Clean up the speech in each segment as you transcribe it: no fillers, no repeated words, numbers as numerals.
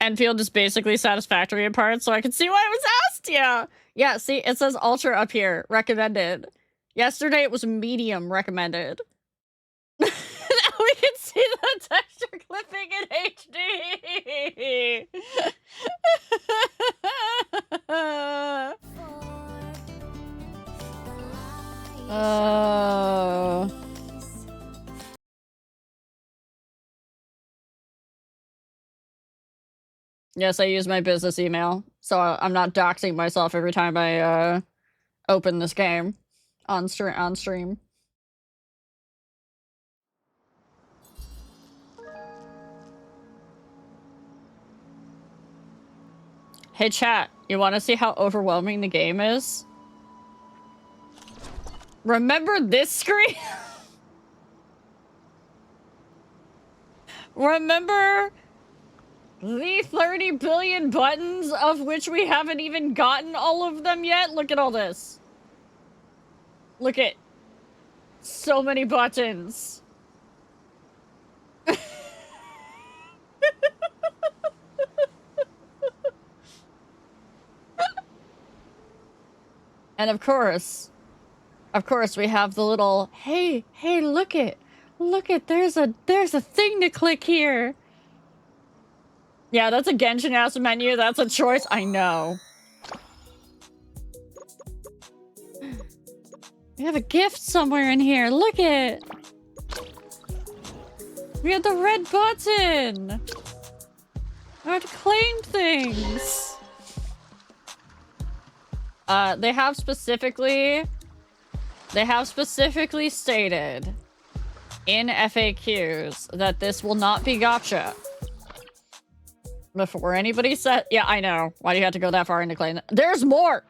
Enfield is basically satisfactory in parts, so I can see why it was asked. Yeah, see, it says ultra up here, recommended. Yesterday it was medium recommended. Now we can see the texture clipping in HD. Oh. Yes, I use my business email, so I'm not doxing myself every time I open this game on stream. Hey chat, you want to see how overwhelming the game is? Remember this screen? Remember the 30 billion buttons of which we haven't even gotten all of them yet? Look at all this. Look at so many buttons. And of course, we have the little, hey, look it, there's a thing to click here. Yeah, that's a Genshin-ass menu, that's a choice, I know. We have a gift somewhere in here, look it! We have the red button! I have to claim things! They have specifically stated in FAQs that this will not be gacha. Before anybody said, yeah, I know. Why do you have to go that far into claim that? There's more!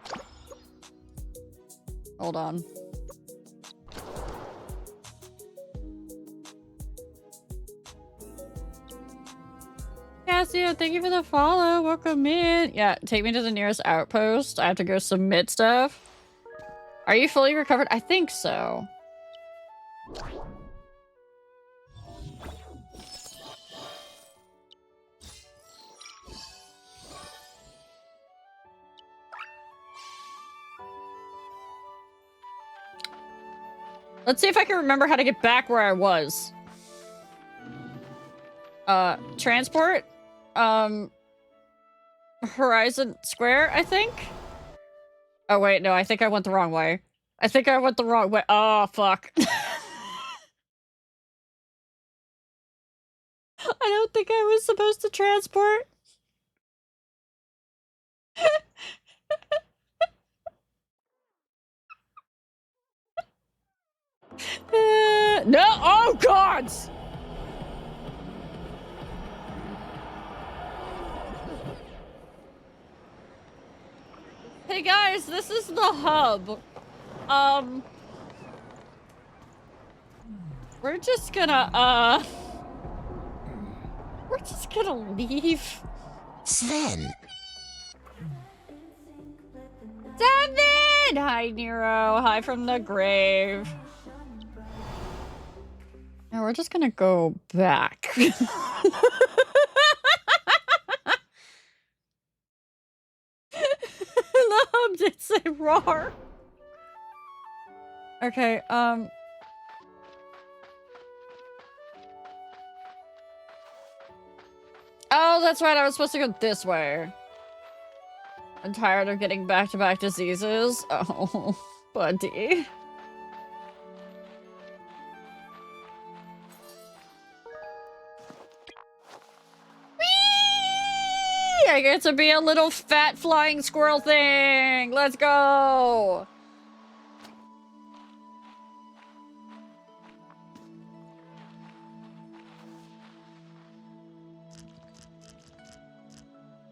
Hold on. Cassio, thank you for the follow. Welcome in. Yeah, take me to the nearest outpost. I have to go submit stuff. Are you fully recovered? I think so. Let's see if I can remember how to get back where I was. Transport? Horizon Square, I think? Oh, wait, no, I think I went the wrong way. Oh, fuck. I don't think I was supposed to transport. No! Oh, God! Hey, guys, this is the hub. We're just gonna leave. Sven! Devin! Hi, Nero. Hi from the grave. Now we're just gonna go back. The hub did say roar. Okay, oh, that's right, I was supposed to go this way. I'm tired of getting back-to-back diseases. Oh, buddy. Whee! I get to be a little fat flying squirrel thing! Let's go!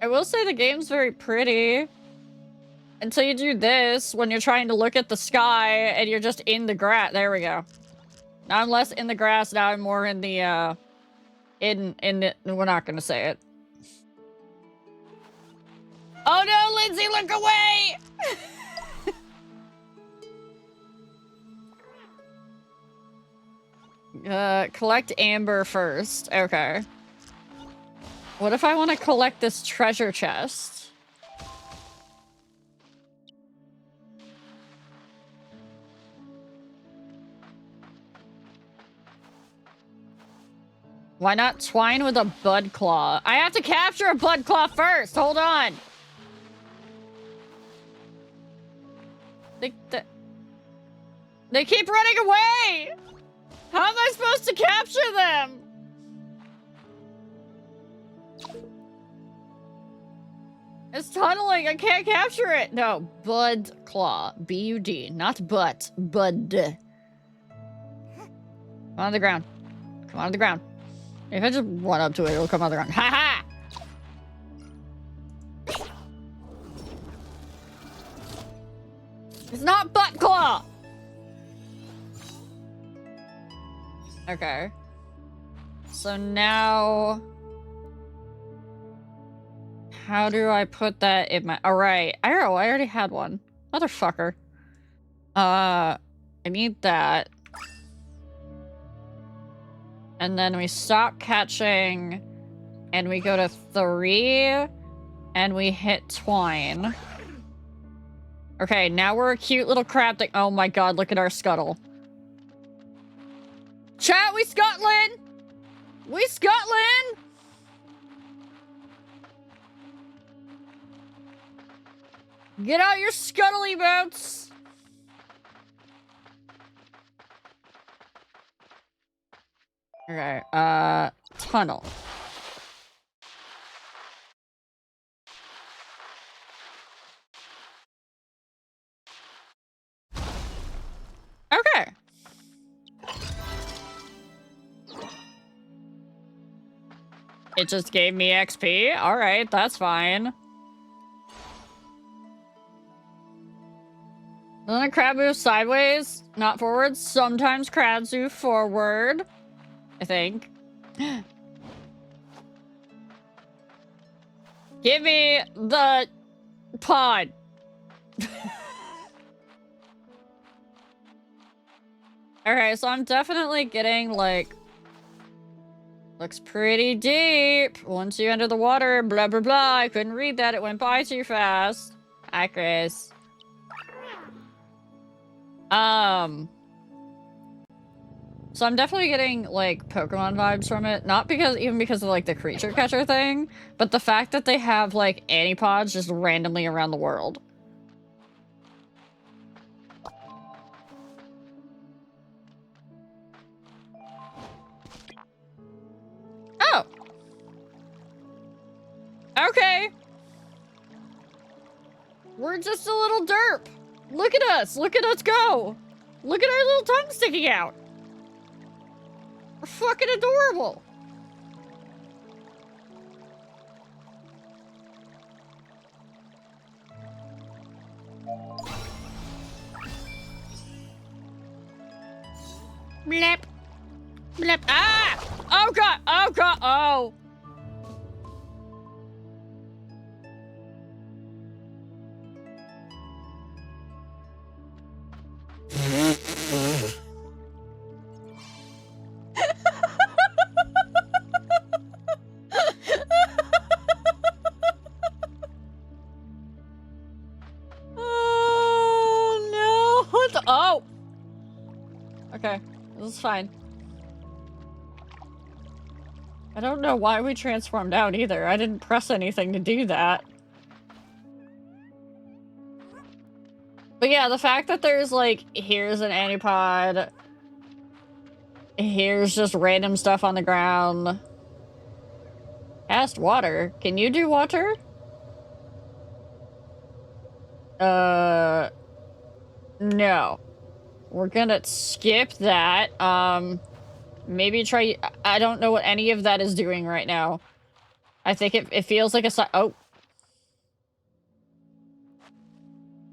I will say the game's very pretty. Until you do this, when you're trying to look at the sky and you're just in the grass. There we go. Now I'm less in the grass, now I'm more in the, we're not gonna say it. Oh no, Lindsay, look away! Collect amber first. Okay. What if I want to collect this treasure chest? Why not twine with a bud claw? I have to capture a bud claw first. Hold on. They keep running away. How am I supposed to capture them? It's tunneling. I can't capture it. No, bud claw. B-U-D, not butt. Bud. Come on the ground. Come on the ground. If I just run up to it, it'll come on the ground. Ha ha! It's not butt claw. Okay. So now, how do I put that in my? All right. I already had one. Motherfucker. I need that. And then we stop catching, and we go to 3, and we hit twine. Okay, now we're a cute little crab thing. Oh my god, look at our scuttle. Chat, we Scotland! We Scotland! Get out your scuttly boats! Okay, tunnel. Okay. It just gave me XP? Alright, that's fine. Doesn't a crab move sideways? Not forward? Sometimes crabs move forward. I think. Give me the pod. Alright, so I'm definitely getting, like... Looks pretty deep. Once you enter the water, blah, blah, blah. I couldn't read that. It went by too fast. Hi, Chris. So I'm definitely getting, like, Pokemon vibes from it. Not even because of, like, the creature catcher thing, but the fact that they have, like, Anipods just randomly around the world. Oh! Okay! We're just a little derp! Look at us! Look at us go! Look at our little tongue sticking out! We're fucking adorable! Blip! Blip! Ah! Oh god! Oh god! Oh! Oh no! What the- oh! Okay, this is fine. I don't know why we transformed out either. I didn't press anything to do that. But yeah, the fact that there's like, here's an Antipod. Here's just random stuff on the ground. Cast water. Can you do water? No. We're gonna skip that. Maybe try... I don't know what any of that is doing right now. I think it feels like a... Oh.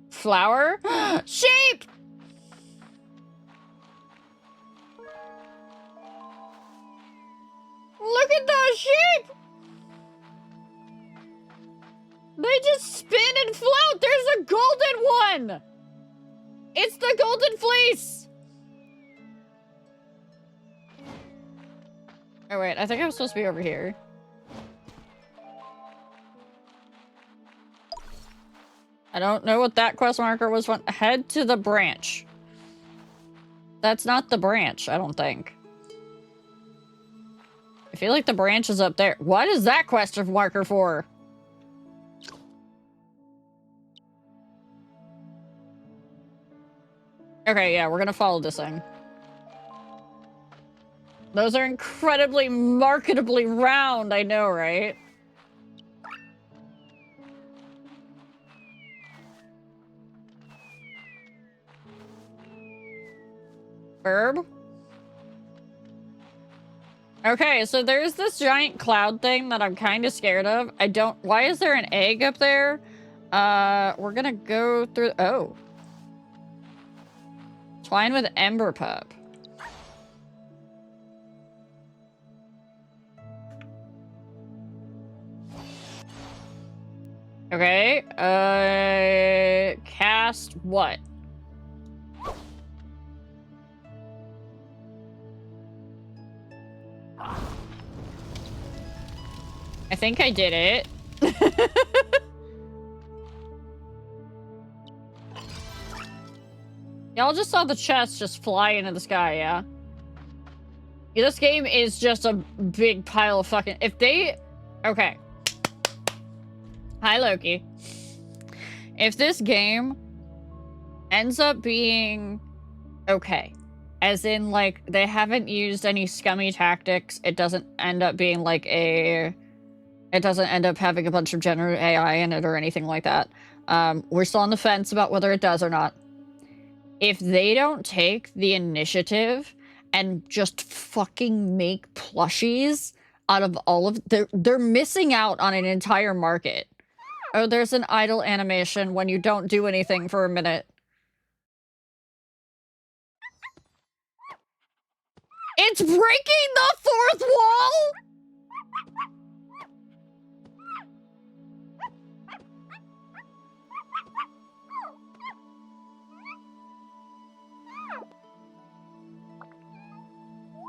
Flower? Sheep! Look at those sheep! They just spin and float! There's a golden one! It's the golden fleece! Oh wait, I think I'm supposed to be over here. I don't know what that quest marker was. Head to the branch. That's not the branch, I don't think. I feel like the branch is up there. What is that quest marker for? Okay, yeah, we're gonna follow this thing. Those are incredibly marketably round, I know, right? Herb? Okay, so there's this giant cloud thing that I'm kind of scared of. Why is there an egg up there? We're gonna go through, oh. Twine with Ember Pup. Okay, cast what? I think I did it. Y'all just saw the chest just fly into the sky, yeah? Yeah, this game is just a big pile of fucking... Okay. Hi, Loki. If this game ends up being okay, as in, like, they haven't used any scummy tactics, it doesn't end up being like it doesn't end up having a bunch of generative AI in it or anything like that. We're still on the fence about whether it does or not. If they don't take the initiative and just fucking make plushies out of all of... They're missing out on an entire market. Oh, there's an idle animation when you don't do anything for a minute. It's breaking the fourth wall?!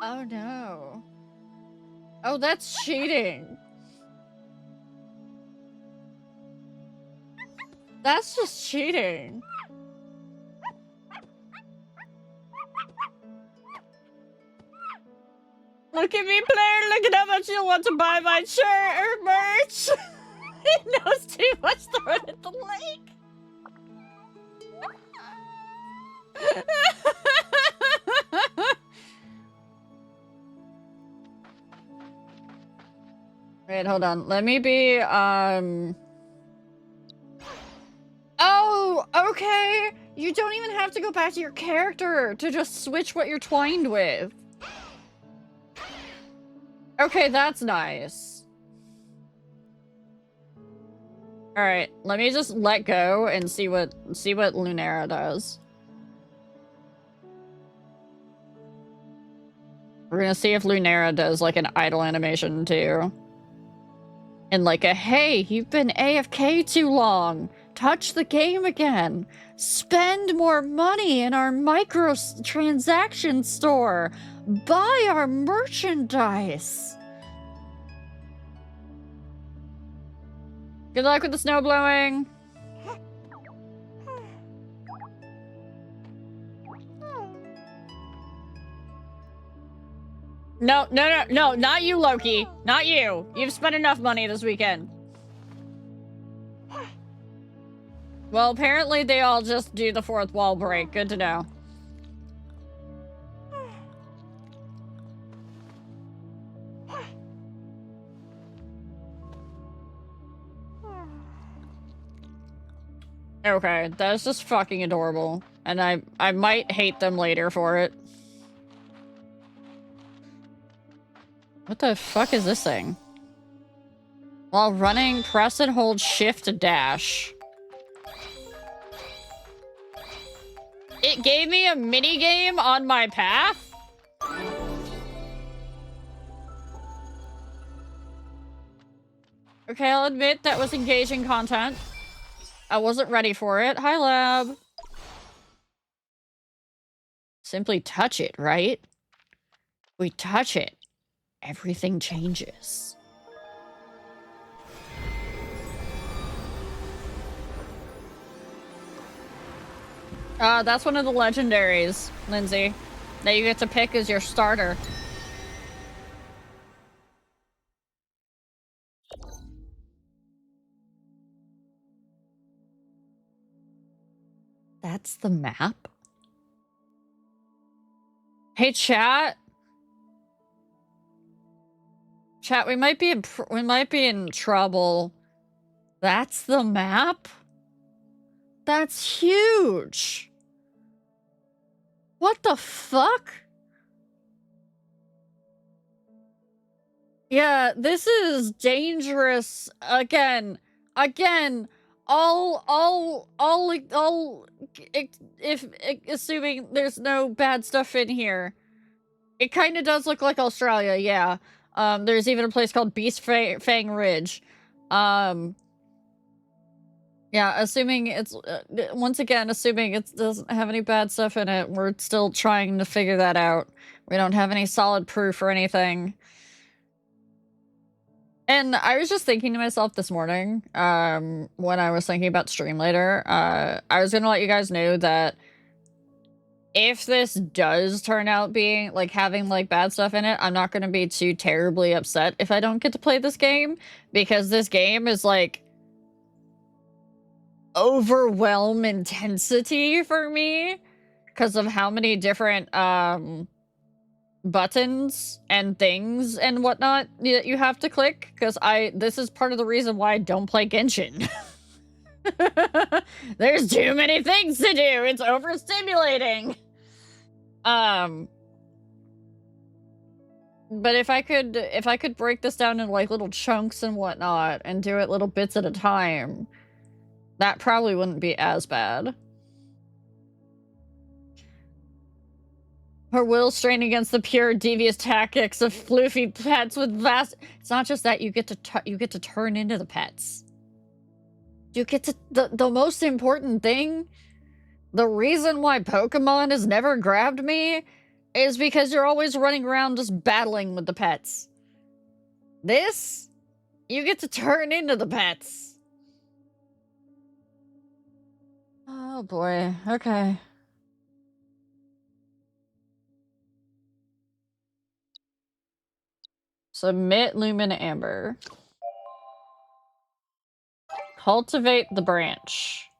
Oh no. Oh, that's cheating. That's just cheating. Look at me, player. Look at how much you want to buy my shirt or merch. He knows too much. Throw it at the lake. Wait, hold on. Let me be, Oh, okay. You don't even have to go back to your character to just switch what you're twined with. Okay, that's nice. Alright, let me just let go and see what Lunera does. We're gonna see if Lunera does, like, an idle animation, too. And like a, hey, you've been AFK too long. Touch the game again. Spend more money in our micro-transaction store. Buy our merchandise. Good luck with the snow blowing. No, not you, Loki. Not you. You've spent enough money this weekend. Well, apparently they all just do the fourth wall break. Good to know. Okay, that's just fucking adorable. And I might hate them later for it. What the fuck is this thing? While running, press and hold shift to dash. It gave me a mini game on my path? Okay, I'll admit that was engaging content. I wasn't ready for it. Hi, lab. Simply touch it, right? We touch it. Everything changes. That's one of the legendaries, Lindsay, that you get to pick as your starter. That's the map? Hey, chat. Chat, we might be in trouble. That's the map? That's huge. What the fuck? Yeah, this is dangerous. Again, if assuming there's no bad stuff in here. It kind of does look like Australia, yeah. There's even a place called Beast Fang Ridge. Yeah, assuming it's, once again, assuming it doesn't have any bad stuff in it, we're still trying to figure that out. We don't have any solid proof or anything. And I was just thinking to myself this morning, when I was thinking about stream later, I was gonna let you guys know that if this does turn out being, like, having, like, bad stuff in it, I'm not gonna be too terribly upset if I don't get to play this game, because this game is, like, overwhelm intensity for me because of how many different, buttons and things and whatnot that you have to click, because this is part of the reason why I don't play Genshin. There's too many things to do. It's overstimulating. But if I could break this down into, like, little chunks and whatnot and do it little bits at a time, that probably wouldn't be as bad. Her will strain against the pure devious tactics of floofy pets with vast. It's not just that you get to turn into the pets. You get to the most important thing. The reason why Pokemon has never grabbed me is because you're always running around just battling with the pets. This, you get to turn into the pets. Oh boy. Okay. Submit Lumen Amber. Cultivate the branch.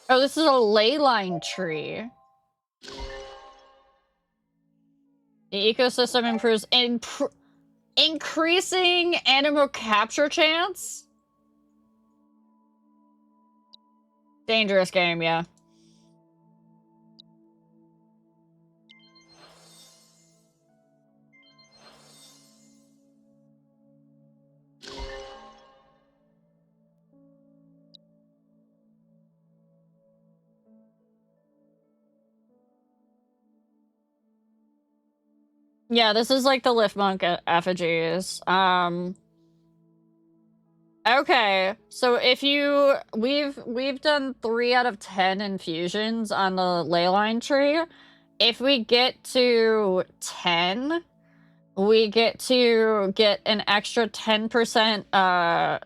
Oh, this is a ley line tree. The ecosystem improves increasing animal capture chance? Dangerous game, yeah. Yeah, this is like the Lift Monk effigies. Okay, so if we've done 3 out of 10 infusions on the leyline tree. If we get to 10, we get to get an extra 10%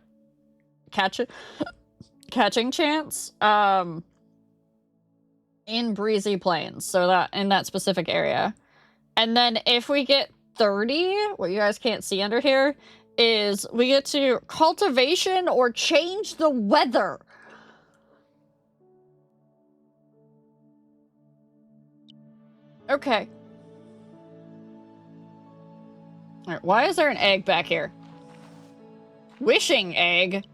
catching chance in Breezy Plains, so that in that specific area. And then if we get 30, what you guys can't see under here, is we get to cultivation or change the weather. Okay. Alright, why is there an egg back here? Wishing egg?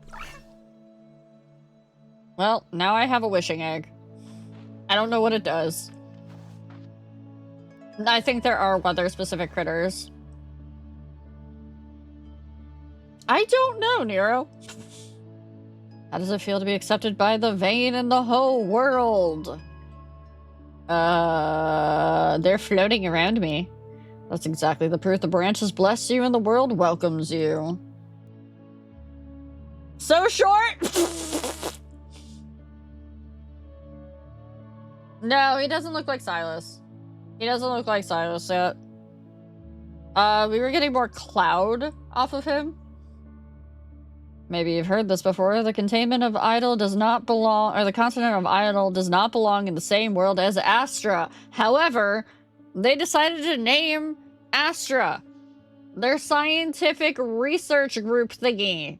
Well, now I have a wishing egg. I don't know what it does. I think there are weather-specific critters. I don't know, Nero. How does it feel to be accepted by the vain in the whole world? They're floating around me. That's exactly the proof the branch has blessed you and the world welcomes you. So short? No, he doesn't look like Silas. He doesn't look like Silas yet. We were getting more cloud off of him. Maybe you've heard this before. The containment of Idle does not belong, or the continent of Idle does not belong in the same world as Astra. However, they decided to name Astra their scientific research group thingy.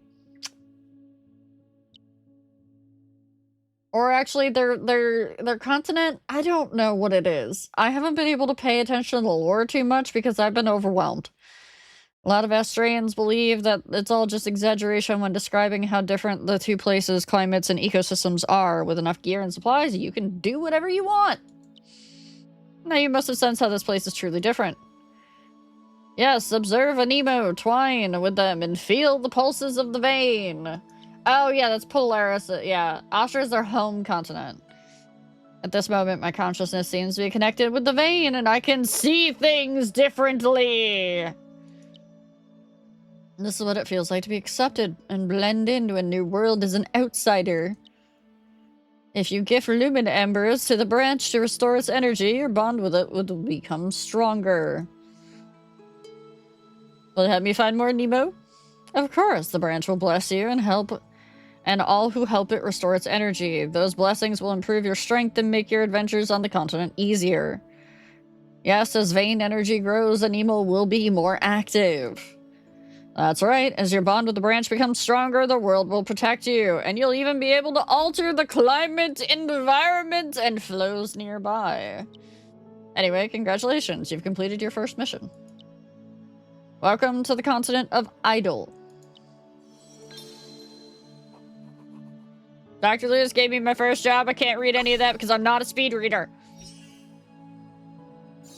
Or actually, their continent, I don't know what it is. I haven't been able to pay attention to the lore too much because I've been overwhelmed. A lot of Astrians believe that it's all just exaggeration when describing how different the two places' climates and ecosystems are. With enough gear and supplies, you can do whatever you want. Now you must have sensed how this place is truly different. Yes, observe Aniimo, twine with them, and feel the pulses of the vein. Oh yeah, that's Polaris. Yeah, Astra is their home continent. At this moment, my consciousness seems to be connected with the vein, and I can see things differently. This is what it feels like to be accepted and blend into a new world as an outsider. If you gift lumen embers to the branch to restore its energy, your bond with it will become stronger. Will it help me find more Nemo? Of course, the branch will bless you and help, and all who help it restore its energy. Those blessings will improve your strength and make your adventures on the continent easier. Yes, as vein energy grows, Aniimo will be more active. That's right, as your bond with the branch becomes stronger, the world will protect you, and you'll even be able to alter the climate, environment, and flows nearby. Anyway, congratulations, you've completed your first mission. Welcome to the continent of Idle. Dr. Lewis gave me my first job. I can't read any of that because I'm not a speed reader.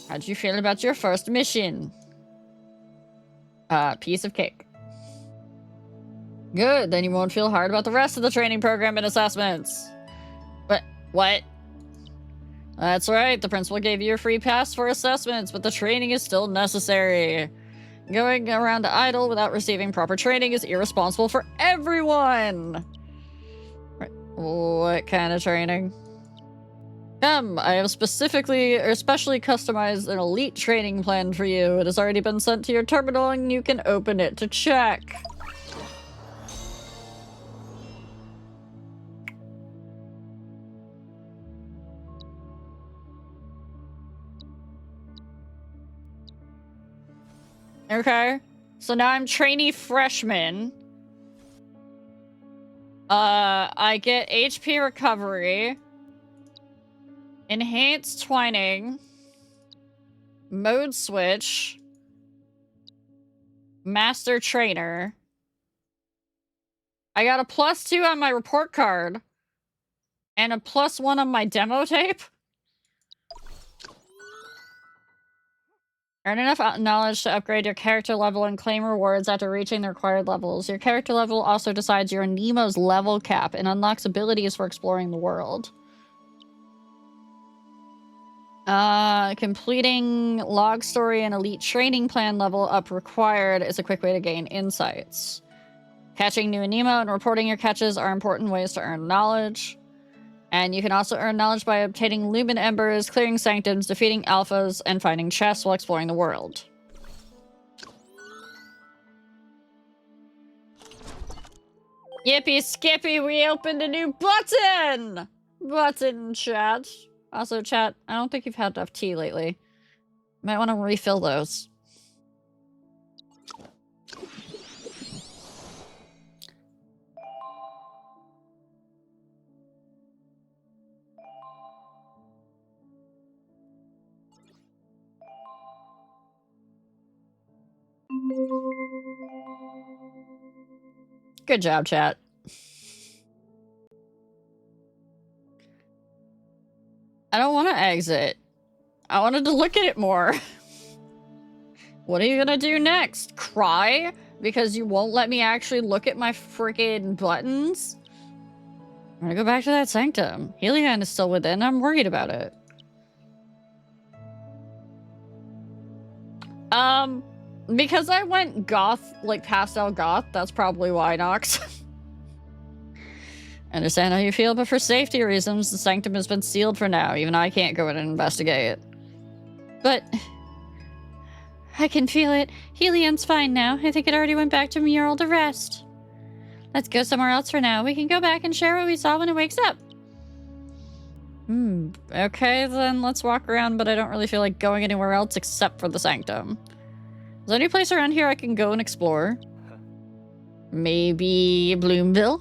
How'd you feel about your first mission? Piece of cake. Good, then you won't feel hard about the rest of the training program and assessments. But, what? That's right, the principal gave you a free pass for assessments, but the training is still necessary. Going around to Idle without receiving proper training is irresponsible for everyone! What kind of training? I have specifically or especially customized an elite training plan for you. It has already been sent to your terminal and you can open it to check. Okay, so now I'm trainee freshman. I get HP recovery, enhanced twining, mode switch, master trainer. I got a +2 on my report card and a +1 on my demo tape. Earn enough knowledge to upgrade your character level and claim rewards after reaching the required levels. Your character level also decides your Nemo's level cap and unlocks abilities for exploring the world. Completing log story and elite training plan level up required is a quick way to gain insights. Catching new Aniimo and reporting your catches are important ways to earn knowledge. And you can also earn knowledge by obtaining lumen embers, clearing sanctums, defeating alphas, and finding chests while exploring the world. Yippee skippy, we opened a new button! Button, chat. Also, chat, I don't think you've had enough tea lately. Might want to refill those. Good job, chat. I don't want to exit. I wanted to look at it more. What are you gonna do next? Cry? Because you won't let me actually look at my freaking buttons? I'm gonna go back to that sanctum. Helion is still within. I'm worried about it. Because I went goth, like pastel goth, that's probably why, Nox. I understand how you feel, but for safety reasons, the sanctum has been sealed for now. Even I can't go in and investigate. But I can feel it. Helion's fine now. I think it already went back to Mural to rest. Let's go somewhere else for now. We can go back and share what we saw when it wakes up. Okay, then let's walk around, but I don't really feel like going anywhere else except for the sanctum. Is there any place around here I can go and explore? Maybe Bloomville?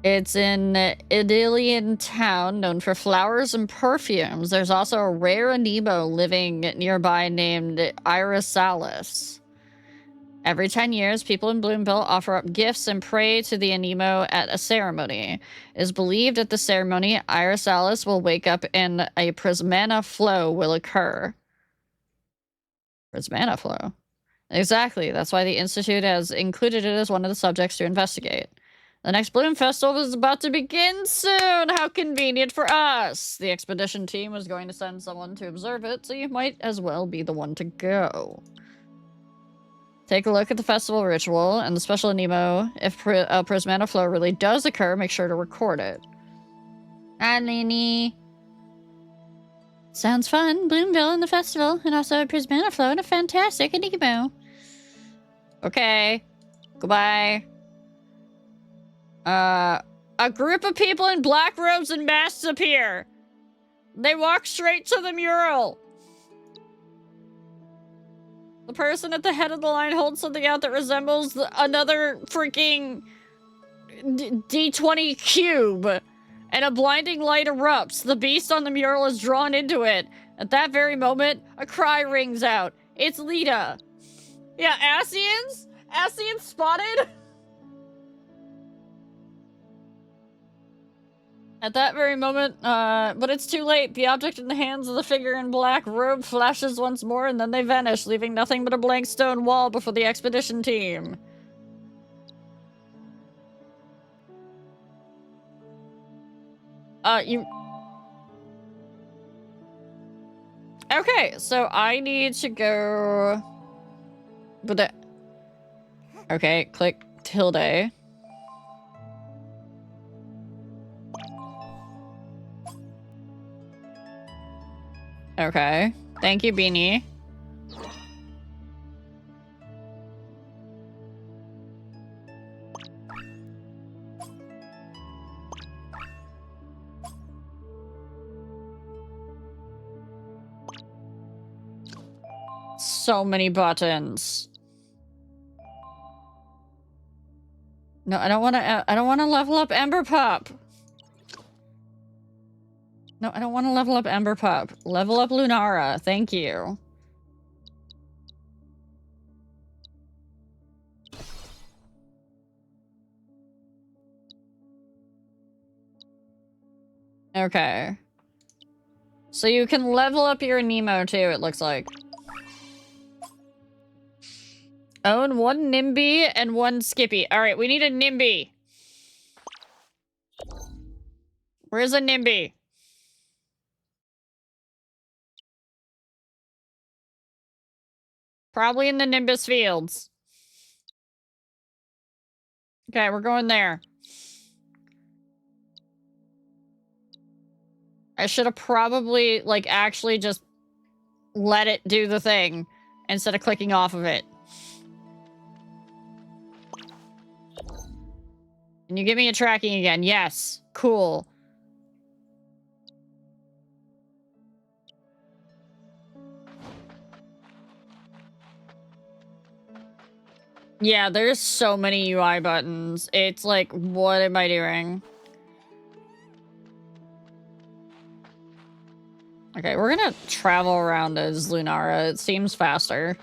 It's an Idyllian town known for flowers and perfumes. There's also a rare Aniimo living nearby named Irisalis. Every 10 years, people in Bloomville offer up gifts and pray to the Aniimo at a ceremony. It is believed at the ceremony, Irisalis will wake up and a prismana flow will occur. Prismana flow? Exactly. That's why the Institute has included it as one of the subjects to investigate. The next Bloom Festival is about to begin soon! How convenient for us! The expedition team was going to send someone to observe it, so you might as well be the one to go. Take a look at the festival ritual and the special Aniimo. If a prismana flow really does occur, make sure to record it. Hi, Nini. Sounds fun. Bloomville and the festival, and also a prismana flow and a fantastic Aniimo. Okay. Goodbye. A group of people in black robes and masks appear. They walk straight to the mural. The person at the head of the line holds something out that resembles another freaking D20 cube. And a blinding light erupts. The beast on the mural is drawn into it. At that very moment, a cry rings out. It's Lita. Yeah, Asians? Asians spotted? At that very moment, but it's too late. The object in the hands of the figure in black robe flashes once more, and then they vanish, leaving nothing but a blank stone wall before the expedition team. Okay, so I need to go... But okay, click tilde. Okay. Thank you, Beanie. So many buttons. No, I don't want to level up Ember Pup. No, I don't want to level up Ember Pup. Level up Lunara. Thank you. Okay. So you can level up your Aniimo too, it looks like. Own one Nimby and one Skippy. Alright, we need a Nimby. Where's a Nimby? Probably in the Nimbus Fields. Okay, we're going there. I should have probably, like, actually just let it do the thing instead of clicking off of it. Can you give me a tracking again? Yes. Cool. Yeah, there's so many UI buttons. It's like, what am I doing? Okay, we're gonna travel around as Lunara. It seems faster.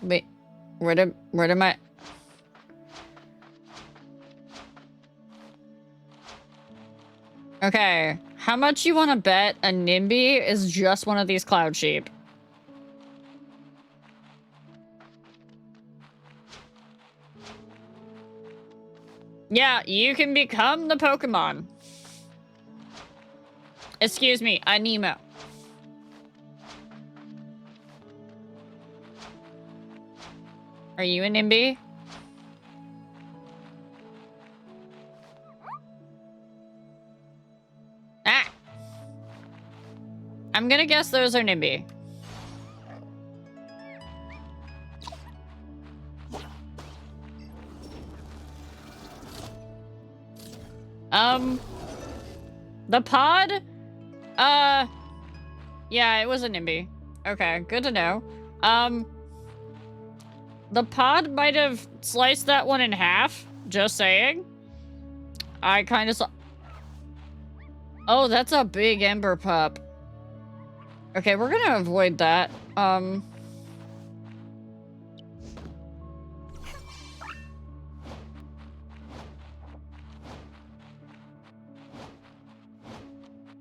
Wait, where did my... Okay, how much you want to bet a Nimby is just one of these cloud sheep? Yeah, you can become the Pokemon. Excuse me, Aniimo. Are you a Nimby? Ah! I'm gonna guess those are Nimby. The pod? Yeah, it was a NIMBY. Okay, good to know. The pod might have sliced that one in half. Just saying. I kind of saw... Oh, that's a big ember pup. Okay, we're gonna avoid that.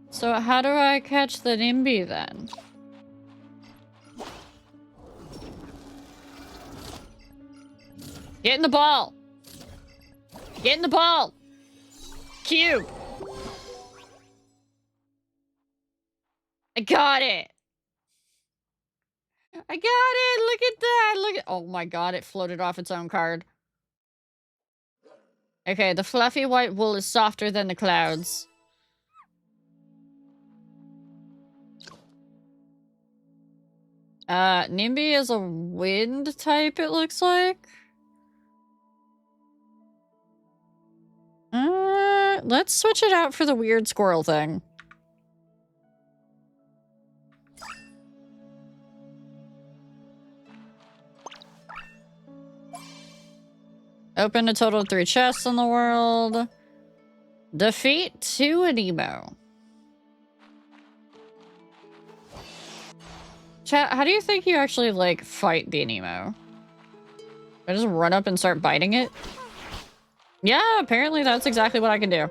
So how do I catch the NIMBY then? Get in the ball! Get in the ball! Cube! I got it! I got it! Look at that! Look at— oh my god, it floated off its own card. Okay, the fluffy white wool is softer than the clouds. NIMBY is a wind type, it looks like. Let's switch it out for the weird squirrel thing. Open a total of 3 chests in the world. Defeat 2 Aniimo. Chat, how do you think you actually, like, fight the Aniimo? I just run up and start biting it? Yeah, apparently that's exactly what I can do.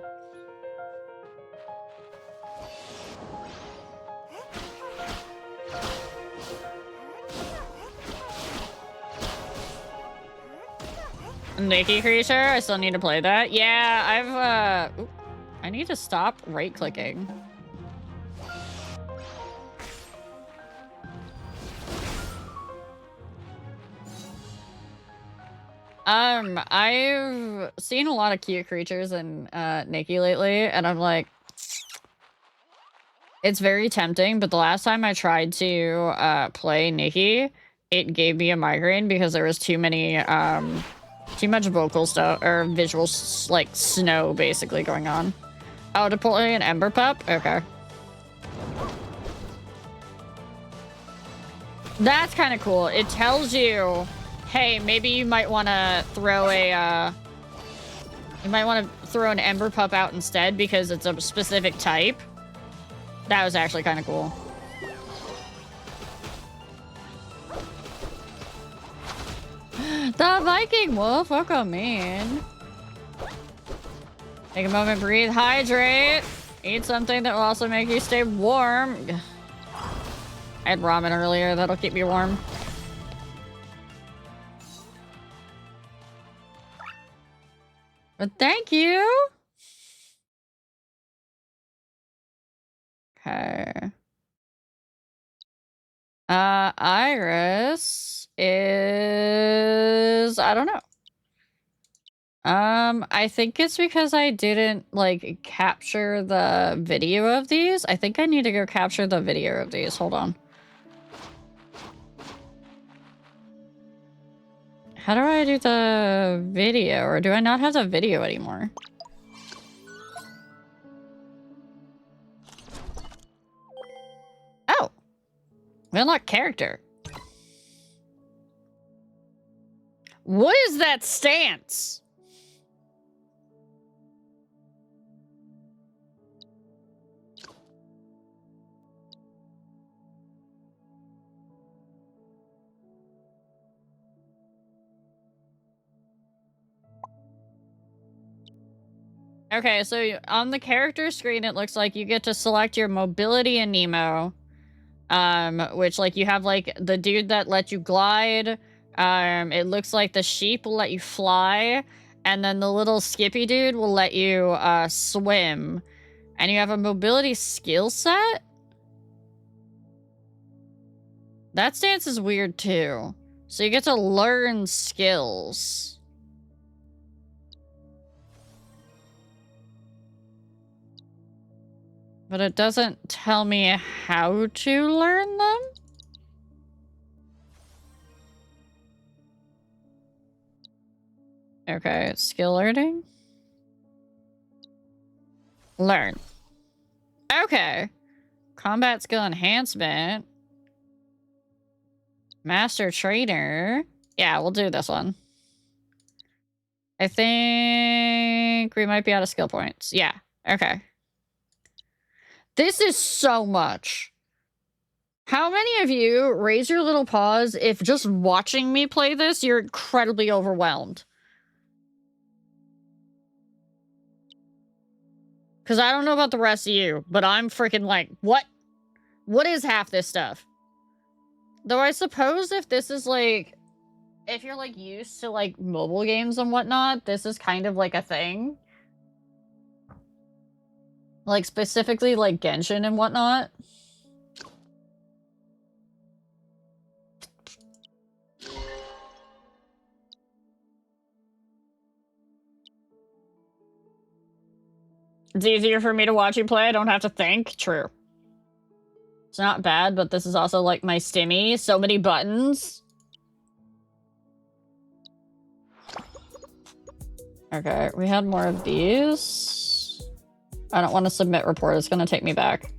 Nikki creature? I still need to play that. Yeah, I've, I need to stop right-clicking. I've seen a lot of cute creatures in, Nikki lately, and I'm like... It's very tempting, but the last time I tried to, play Nikki, it gave me a migraine because there was too many, too much vocal stuff, or visual, like, snow, basically, going on. Oh, deploy an Ember Pup? Okay. That's kind of cool. It tells you, hey, maybe you might want to throw a, you might want to throw an Ember Pup out instead because it's a specific type. That was actually kind of cool. The Viking Wolf, welcome in. Take a moment, breathe, hydrate. Eat something that will also make you stay warm. I had ramen earlier, that'll keep me warm. But thank you. Okay. Iris is... I don't know. I think it's because I didn't, like, capture the video of these. I think I need to go capture the video of these. Hold on. How do I do the video? Or do I not have the video anymore? Oh! We unlock character. What is that stance? Okay, so on the character screen, it looks like you get to select your mobility Aniimo. Which, like, you have, like, the dude that lets you glide. It looks like the sheep will let you fly. And then the little Skippy dude will let you, swim. And you have a mobility skill set? That stance is weird, too. So you get to learn skills. But it doesn't tell me how to learn them? Okay, skill learning? Learn. Okay. Combat skill enhancement. Master trainer. Yeah, we'll do this one. I think we might be out of skill points. Yeah. Okay. This is so much. How many of you, raise your little paws, if just watching me play this, you're incredibly overwhelmed? Because I don't know about the rest of you, but I'm freaking like, what? What is half this stuff? Though I suppose if this is like, if you're like used to like mobile games and whatnot, this is kind of like a thing. Like specifically like Genshin and whatnot. It's easier for me to watch you play. I don't have to think. True. It's not bad, but this is also like my stimmy. So many buttons. Okay, we had more of these. I don't want to submit report. It's going to take me back.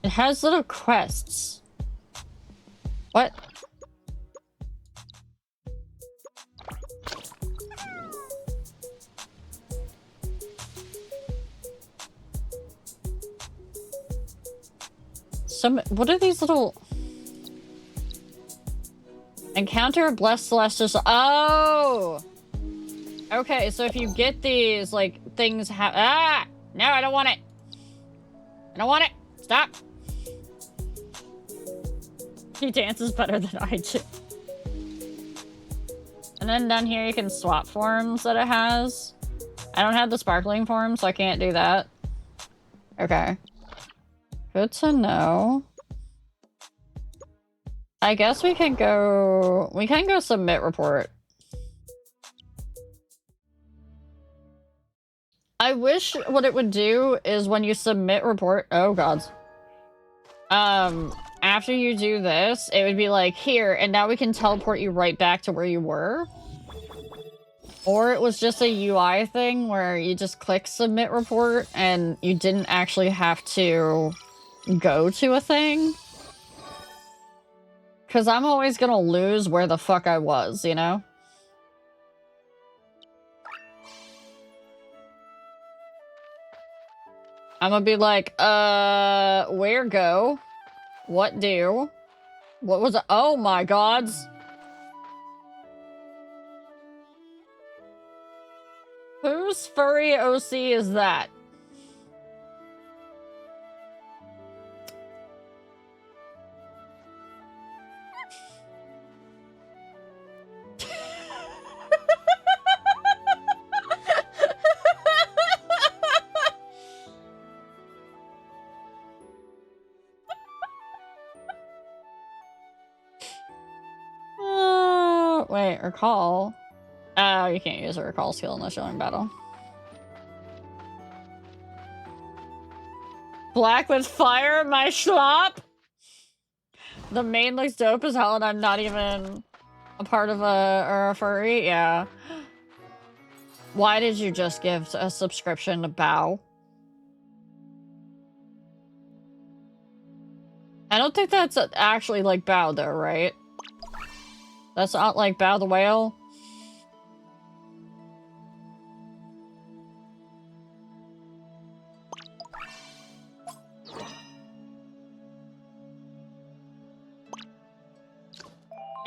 It has little quests. What? What are these little... Encounter a blessed celestial... Oh! Okay, so if you get these, like, things Ah! No, I don't want it! I don't want it! Stop! He dances better than I do. And then down here you can swap forms that it has. I don't have the sparkling form, so I can't do that. Okay. Good to know. I guess we can go submit report. I wish what it would do is when you submit report, oh gods. After you do this, it would be like, here, and now we can teleport you right back to where you were. Or it was just a UI thing where you just click submit report and you didn't actually have to go to a thing. Because I'm always gonna lose where the fuck I was, you know? I'm gonna be like, where go? What do? What was it? Oh my gods. Whose furry OC is that? Wait, recall? Oh, you can't use a recall skill unless you're in battle. Black with fire, my schlop? The main looks dope as hell and I'm not even a part of a furry? Yeah. Why did you just give a subscription to Bow? I don't think that's actually like Bow though, right? That's not like Bow the Whale?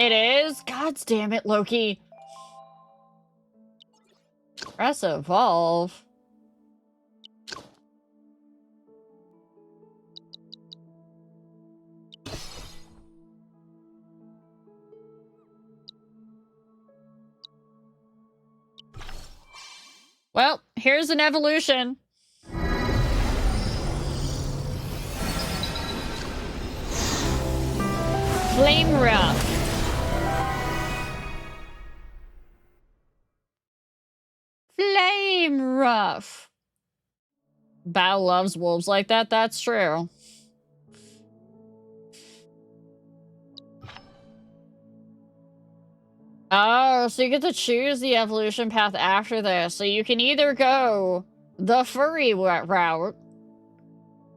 It is? God damn it, Loki. Press evolve. Well, here's an evolution. Flame Rough. Flame Rough. Bow loves wolves like that, that's true. Oh, so you get to choose the evolution path after this. So you can either go the furry route,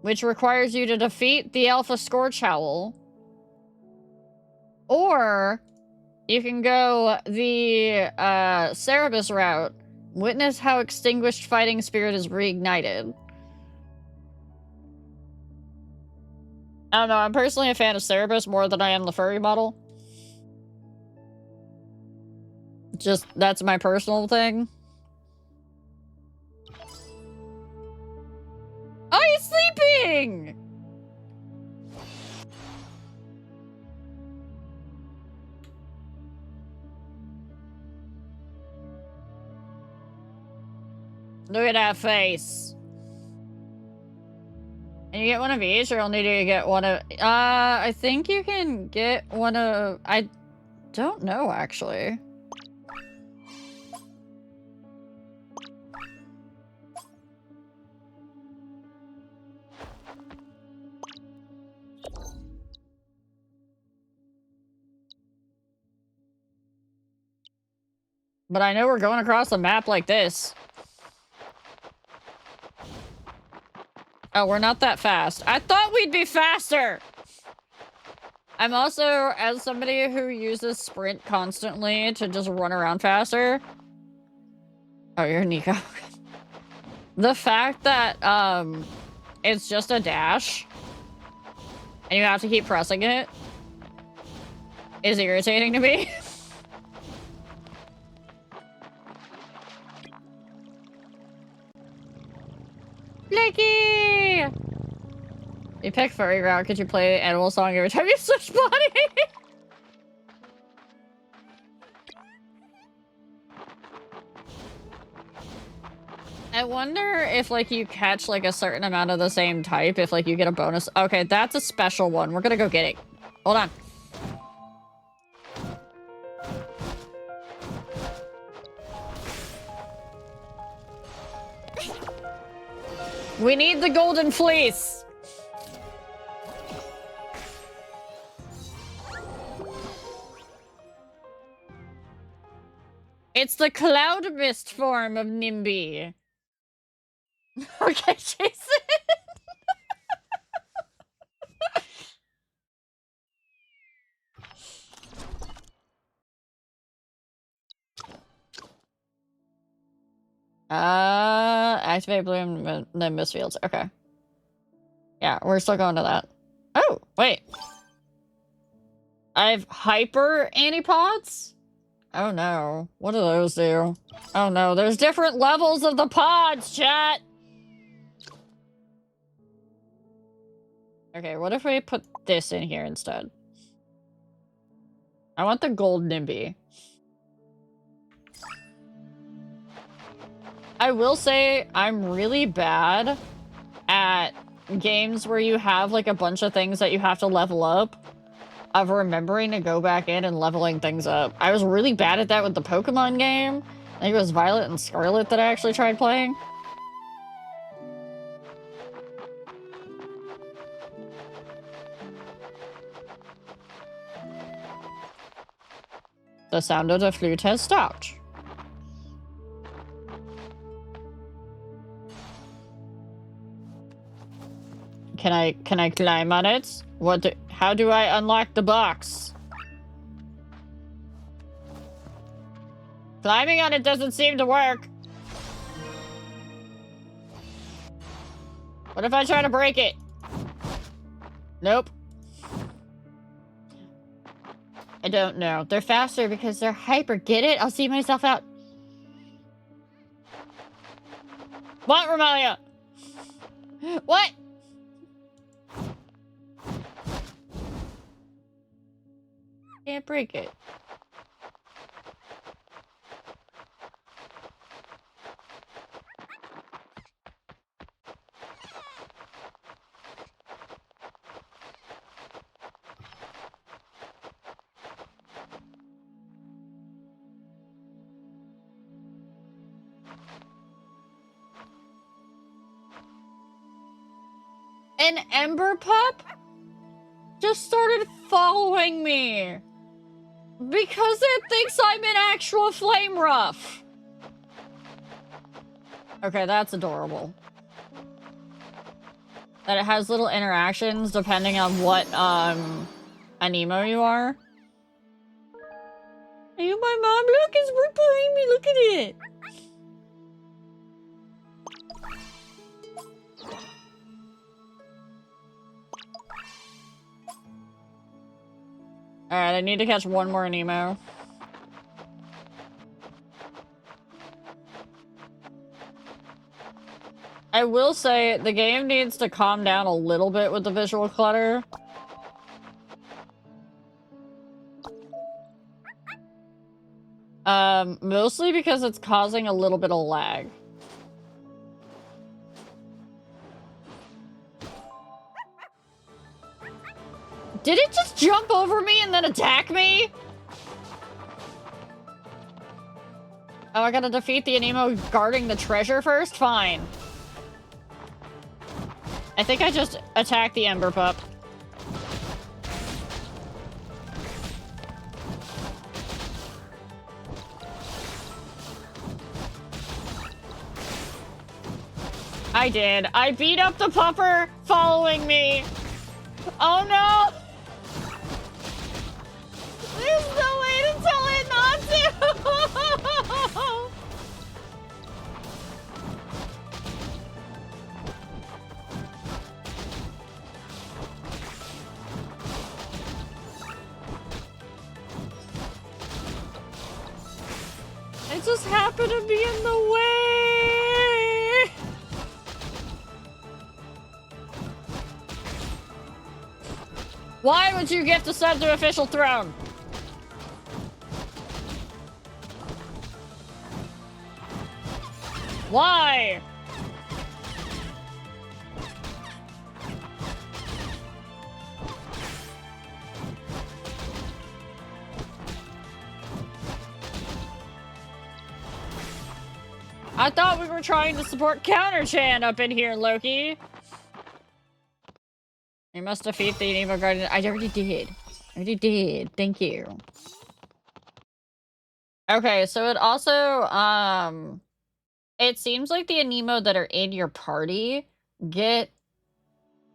which requires you to defeat the Alpha Scorch Howl, or you can go the Cerebus route. Witness how extinguished fighting spirit is reignited. I don't know, I'm personally a fan of Cerebus more than I am the furry model. Just, that's my personal thing. Oh, he's sleeping! Look at that face. And you get one of each, or you'll need to get one of... I think you can get one of... I don't know, actually. But I know we're going across a map like this. Oh, we're not that fast. I thought we'd be faster! I'm also, as somebody who uses sprint constantly to just run around faster... Oh, you're Nico. The fact that, it's just a dash, and you have to keep pressing it, is irritating to me. Blakey! You pick furry route, could you play animal song every time you switch body? I wonder if, like, you catch, like, a certain amount of the same type, if, like, you get a bonus. Okay, that's a special one. We're gonna go get it. Hold on. We need the golden fleece! It's the cloud mist form of Nimby. Okay, Jason. Activate bloom Nimbus fields. Okay. Yeah, we're still going to that. Oh, wait. I have hyper antipods? Oh no. What do those do? Oh no, there's different levels of the pods, chat! Okay, what if we put this in here instead? I want the gold Nimby. I will say I'm really bad at games where you have like a bunch of things that you have to level up, of remembering to go back in and leveling things up. I was really bad at that with the Pokemon game. I think it was Violet and Scarlet that I actually tried playing. The sound of the flute has stopped. Can I climb on it? How do I unlock the box? Climbing on it doesn't seem to work. What if I try to break it? Nope. I don't know. They're faster because they're hyper. Get it? I'll see myself out. What, Romelia? What? Can't break it. An Ember Pup just started following me. Because it thinks I'm an actual flame rough. Okay, that's adorable. That it has little interactions depending on what, Aniimo you are. Hey, my mom, look, it's right behind me, look at it. Alright, I need to catch one more Aniimo. I will say, the game needs to calm down a little bit with the visual clutter. Mostly because it's causing a little bit of lag. Did it just jump over me and then attack me? Oh, I gotta defeat the Aniimo guarding the treasure first? Fine. I think I just attacked the Ember Pup. I did. I beat up the pupper following me. Oh no! There's no way to tell it not to! It just happened to be in the way! Why would you gift a sub to official throne? Why? I thought we were trying to support Counter-Chan up in here, Loki. You must defeat the Aniimo Guardian. I already did. I already did. Thank you. Okay, so it also, it seems like the Aniimo that are in your party get,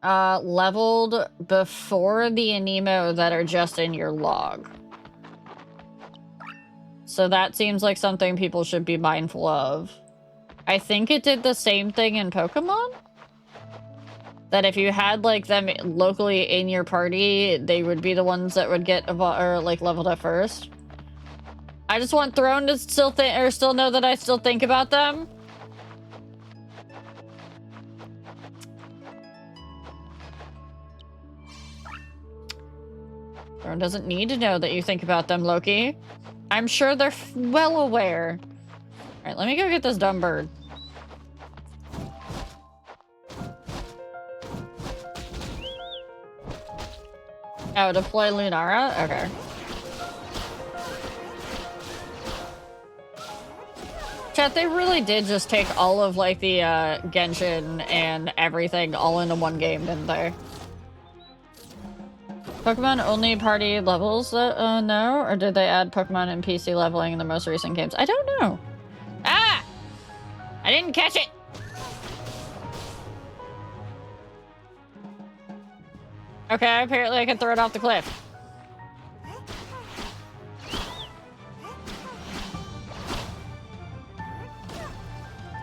leveled before the Aniimo that are just in your log. So that seems like something people should be mindful of. I think it did the same thing in Pokemon? That if you had, like, them locally in your party, they would be the ones that would get, leveled up first. I just want Throne to still know that I still think about them. Throne doesn't need to know that you think about them, Loki. I'm sure they're well aware. Alright, let me go get this dumb bird. Oh, deploy Lunara? Okay. Chat, they really did just take all of, like, the, Genshin and everything all into one game, didn't they? Pokemon only party levels, no? Or did they add Pokemon and PC leveling in the most recent games? I don't know. Ah! I didn't catch it! Okay, apparently I can throw it off the cliff.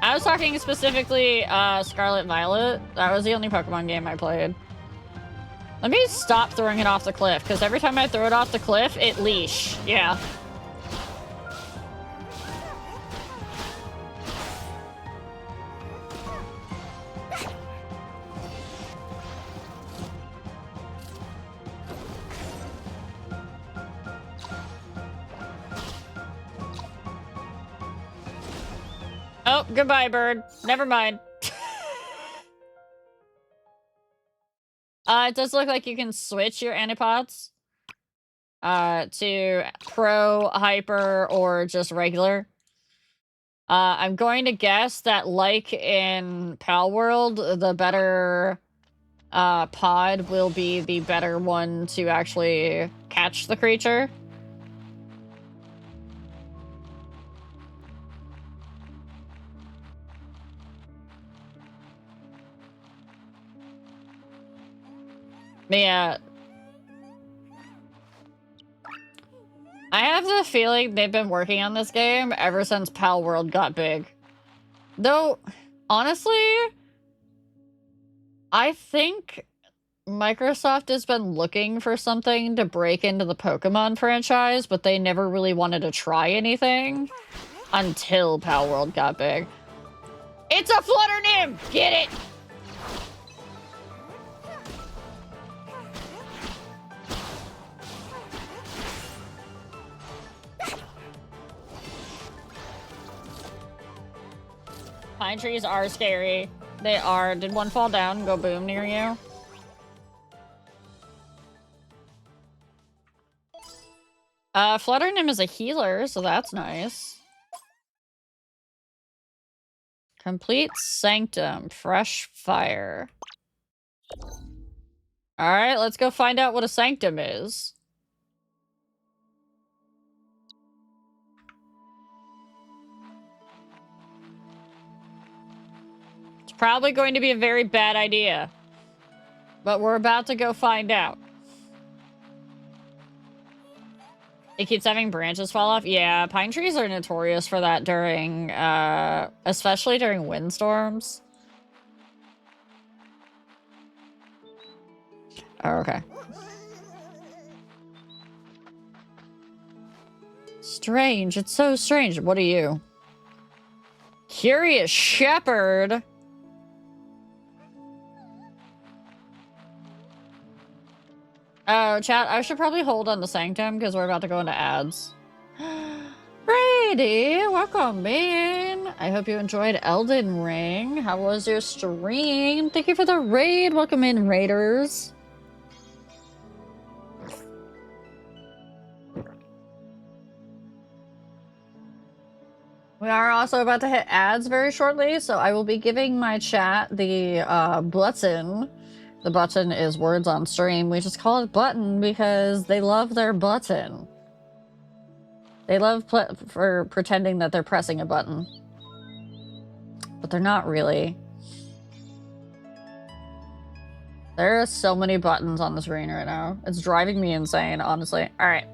I was talking specifically, Scarlet Violet. That was the only Pokemon game I played. Let me stop throwing it off the cliff, because every time I throw it off the cliff, it leash. Yeah. Oh, goodbye, bird. Never mind. It does look like you can switch your Anipods to Pro, Hyper, or just regular. I'm going to guess that, like in Pal World, the better pod will be the better one to actually catch the creature. Yeah. I have the feeling they've been working on this game ever since Pal World got big. Though, honestly, I think Microsoft has been looking for something to break into the Pokemon franchise, but they never really wanted to try anything until Pal World got big. It's a Flutter Nymph! Get it! Pine trees are scary. They are. Did one fall down and go boom near you? Flutter Nymph is a healer, so that's nice. Complete Sanctum. Fresh fire. Alright, let's go find out what a Sanctum is. It's probably going to be a very bad idea. But we're about to go find out. It keeps having branches fall off? Yeah, pine trees are notorious for that during, especially during windstorms. Oh, okay. Strange. It's so strange. What are you? Curious Shepherd. Oh, chat, I should probably hold on the Sanctum because we're about to go into ads. Brady, welcome in. I hope you enjoyed Elden Ring. How was your stream? Thank you for the raid. Welcome in, raiders. We are also about to hit ads very shortly, so I will be giving my chat the button. The button is words on stream. We just call it button because they love their button. They love for pretending that they're pressing a button. But they're not really. There are so many buttons on the screen right now. It's driving me insane, honestly. Alright.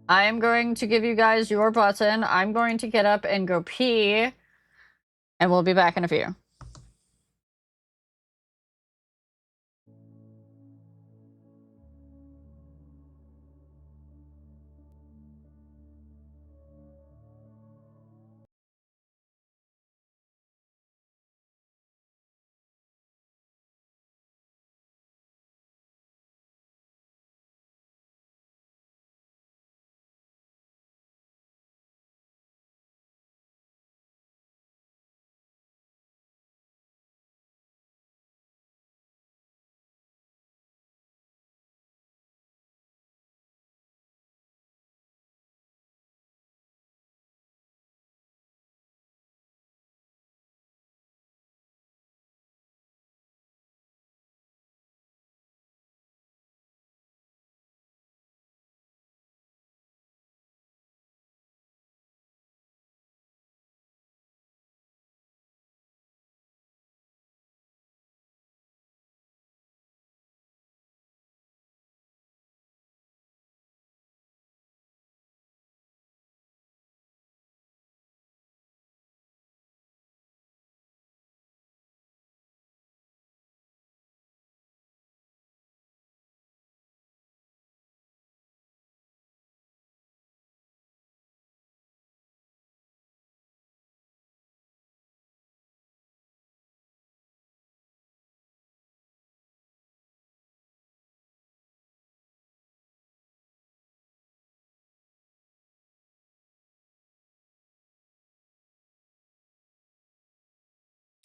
I am going to give you guys your button. I'm going to get up and go pee. And we'll be back in a few.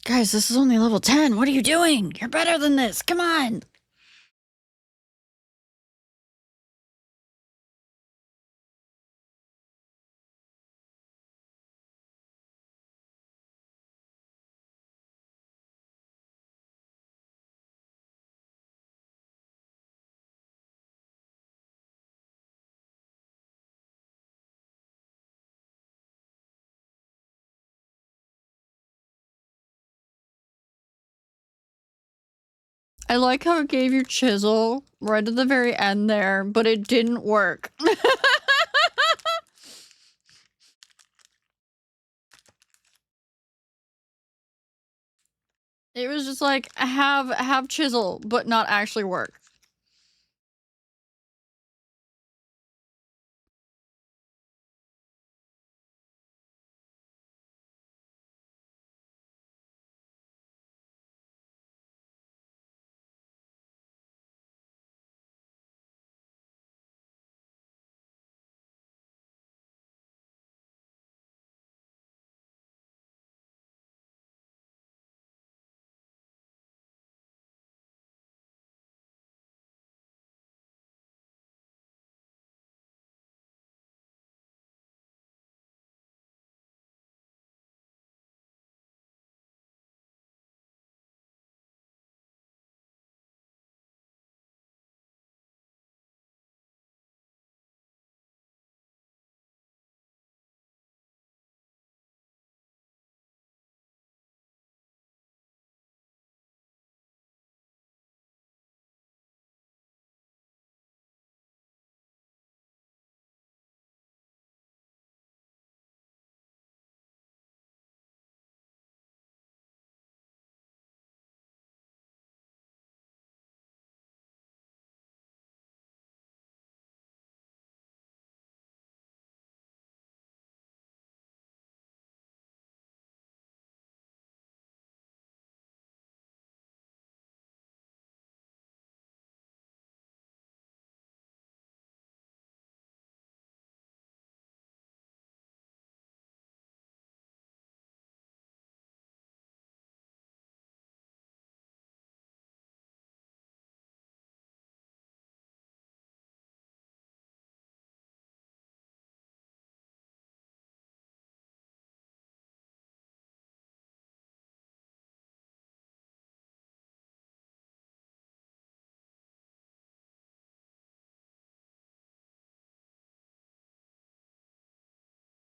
Guys, this is only level 10. What are you doing? You're better than this. Come on. I like how it gave you chisel right at the very end there, but it didn't work. It was just like, have chisel, but not actually work.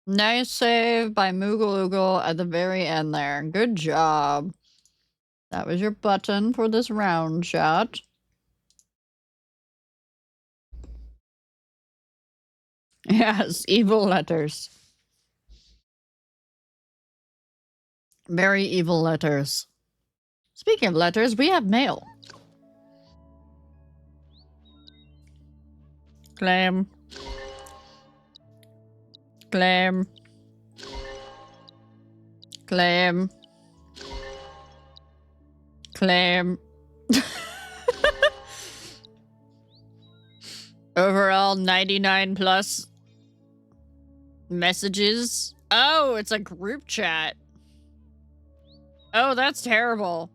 Nice save by Moogle Oogle at the very end there. Good job. That was your button for this round shot. Yes, evil letters. Very evil letters. Speaking of letters, we have mail. Claim. Claim. Claim. Claim. Overall, 99 plus messages. Oh, it's a group chat. Oh, that's terrible.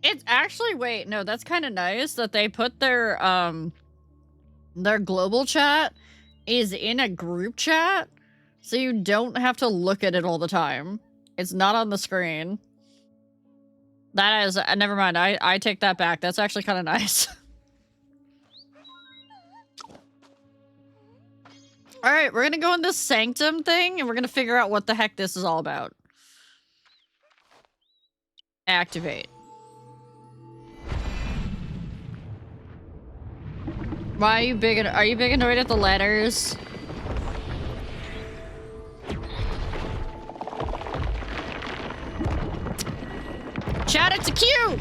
It's actually, wait, no, that's kind of nice that they put their global chat is in a group chat, so you don't have to look at it all the time. It's not on the screen. That is, never mind, I take that back. That's actually kind of nice. All right, we're gonna go in this sanctum thing, and we're gonna figure out what the heck this is all about. Activate. Why are you big annoyed at the letters? Chat, it's a cube!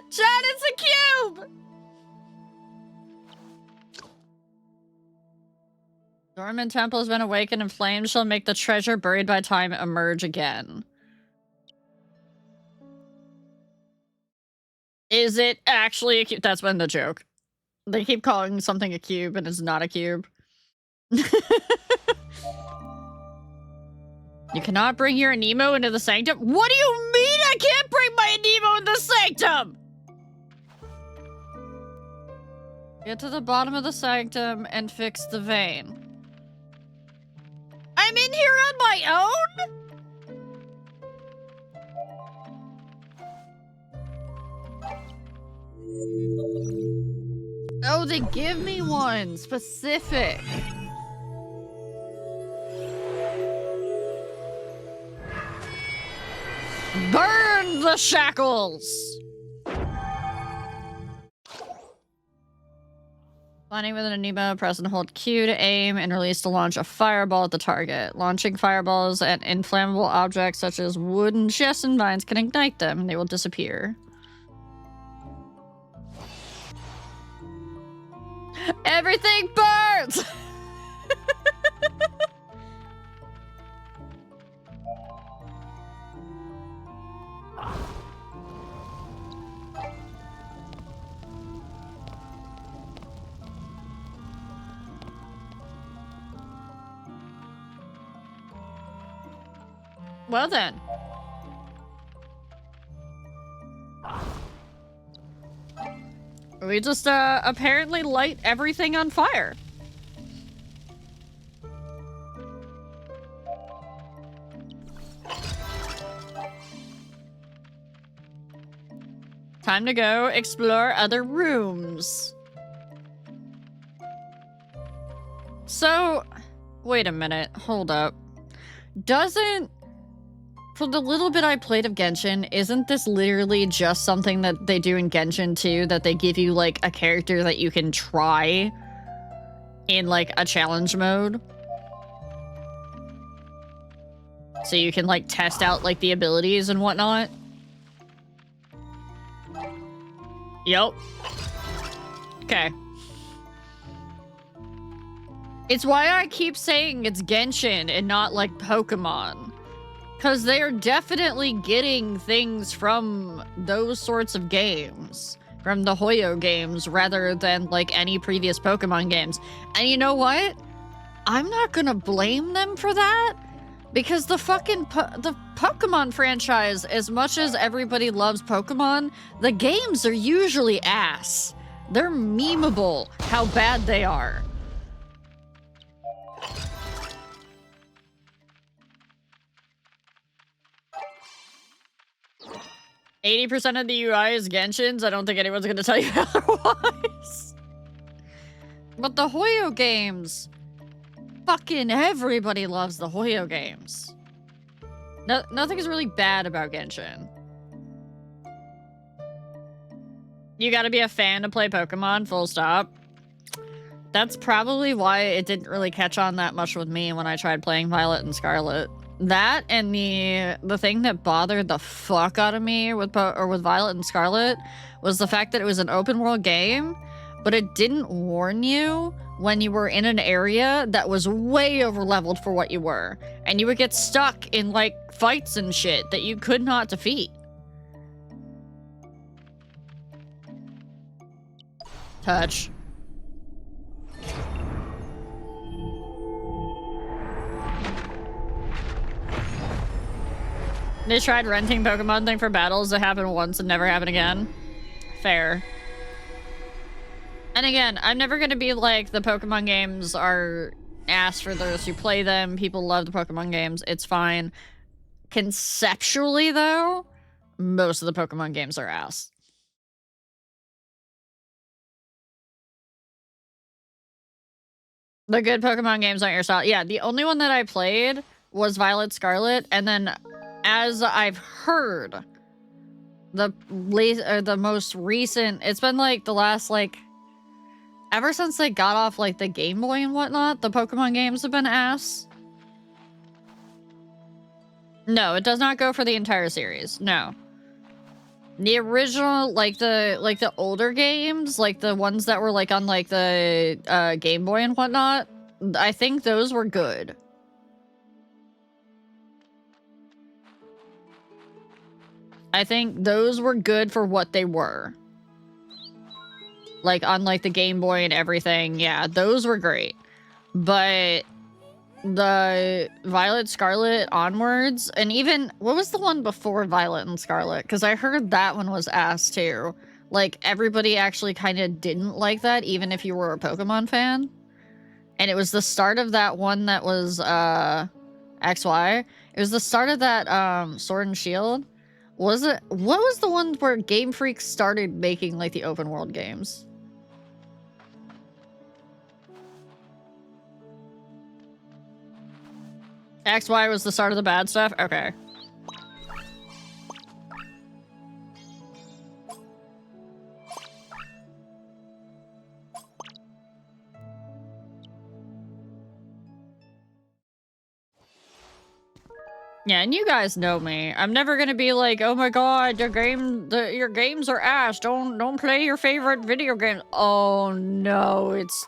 Chat, it's a cube! Dormant temple has been awakened and flames shall make the treasure buried by time emerge again. Is it actually a cube? That's been the joke. They keep calling something a cube and it's not a cube. You cannot bring your Aniimo into the sanctum? What do you mean I can't bring my Aniimo in the sanctum? Get to the bottom of the sanctum and fix the vein. I'm in here on my own? Oh, they give me one specific. the shackles! Landing with an Aniimo, press and hold Q to aim and release to launch a fireball at the target. Launching fireballs at inflammable objects such as wooden chests and vines can ignite them and they will disappear. Everything burns! Well then. We just apparently light everything on fire. Time to go explore other rooms. So, wait a minute, hold up. For the little bit I played of Genshin, isn't this literally just something that they do in Genshin 2, that they give you, like, a character that you can try in, like, a challenge mode? So you can, like, test out, like, the abilities and whatnot? Yup. Okay. It's why I keep saying it's Genshin and not, like, Pokemon. Because they are definitely getting things from those sorts of games. From the Hoyo games, rather than, like, any previous Pokemon games. And you know what? I'm not gonna blame them for that. Because the fucking the Pokemon franchise, as much as everybody loves Pokemon, the games are usually ass. They're memeable how bad they are. %80 of the UI is Genshin's. I don't think anyone's gonna tell you otherwise. But the Hoyo games, fucking everybody loves the Hoyo games. Nothing is really bad about Genshin. You gotta be a fan to play Pokemon, full stop. That's probably why it didn't really catch on that much with me when I tried playing Violet and Scarlet. That and the thing that bothered the fuck out of me with Violet and Scarlet was the fact that it was an open world game, but it didn't warn you when you were in an area that was way over leveled for what you were, and you would get stuck in like fights and shit that you could not defeat. Touch. They tried renting Pokemon thing for battles that happened once and never happen again. Fair. And again, I'm never gonna be like, the Pokemon games are ass for those who play them. People love the Pokemon games. It's fine. Conceptually, though, most of the Pokemon games are ass. The good Pokemon games aren't your style. Yeah, the only one that I played was Violet Scarlet, and then as I've heard, the most recent, it's been like the last, like, ever since they got off like the Game Boy and whatnot, the Pokemon games have been ass. No, it does not go for the entire series. No. The original, like the older games, like the ones that were like on like the Game Boy and whatnot, I think those were good. I think those were good for what they were. Like on like the Game Boy and everything, yeah, those were great. But the Violet, Scarlet onwards, and even, what was the one before Violet and Scarlet? Because I heard that one was ass too. Like, everybody actually kind of didn't like that, even if you were a Pokemon fan. And it was the start of that one that was, XY. It was the start of that, Sword and Shield. Was it, what was the one where Game Freak started making, like, the open world games? XY was the start of the bad stuff? Okay. Yeah, and you guys know me. I'm never gonna be like, oh my god, your games are ass. Don't play your favorite video game. Oh no, it's...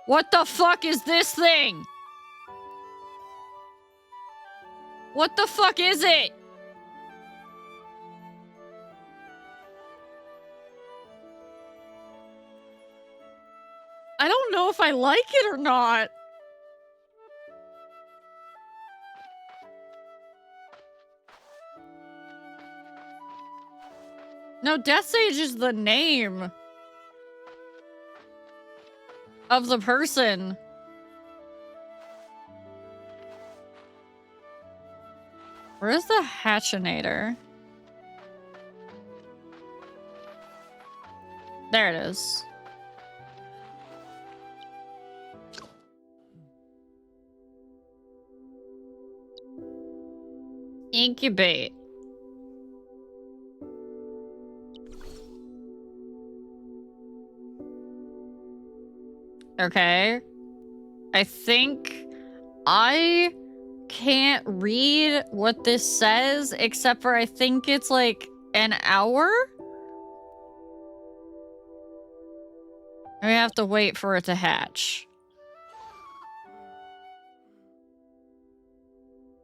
What the fuck is this thing? What the fuck is it? I don't know if I like it or not. No, Death Sage is the name of the person. Where's the Hatchinator? There it is. Incubate. Okay. I think I can't read what this says, except for I think it's like an hour? We have to wait for it to hatch.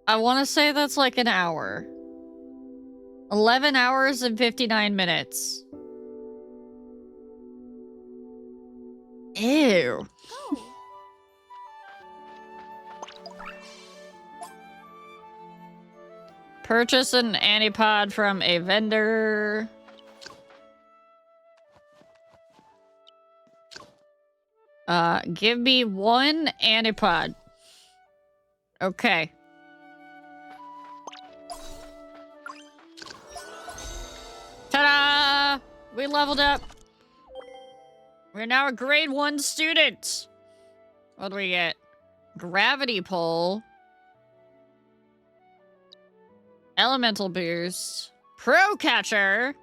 I want to say that's like an hour. 11 hours and 59 minutes. Ew. Purchase an antipod from a vendor. Give me one antipod. Okay. Ta-da! We leveled up. We're now a grade 1 student. What do we get? Gravity pull. Elemental boost. Pro catcher.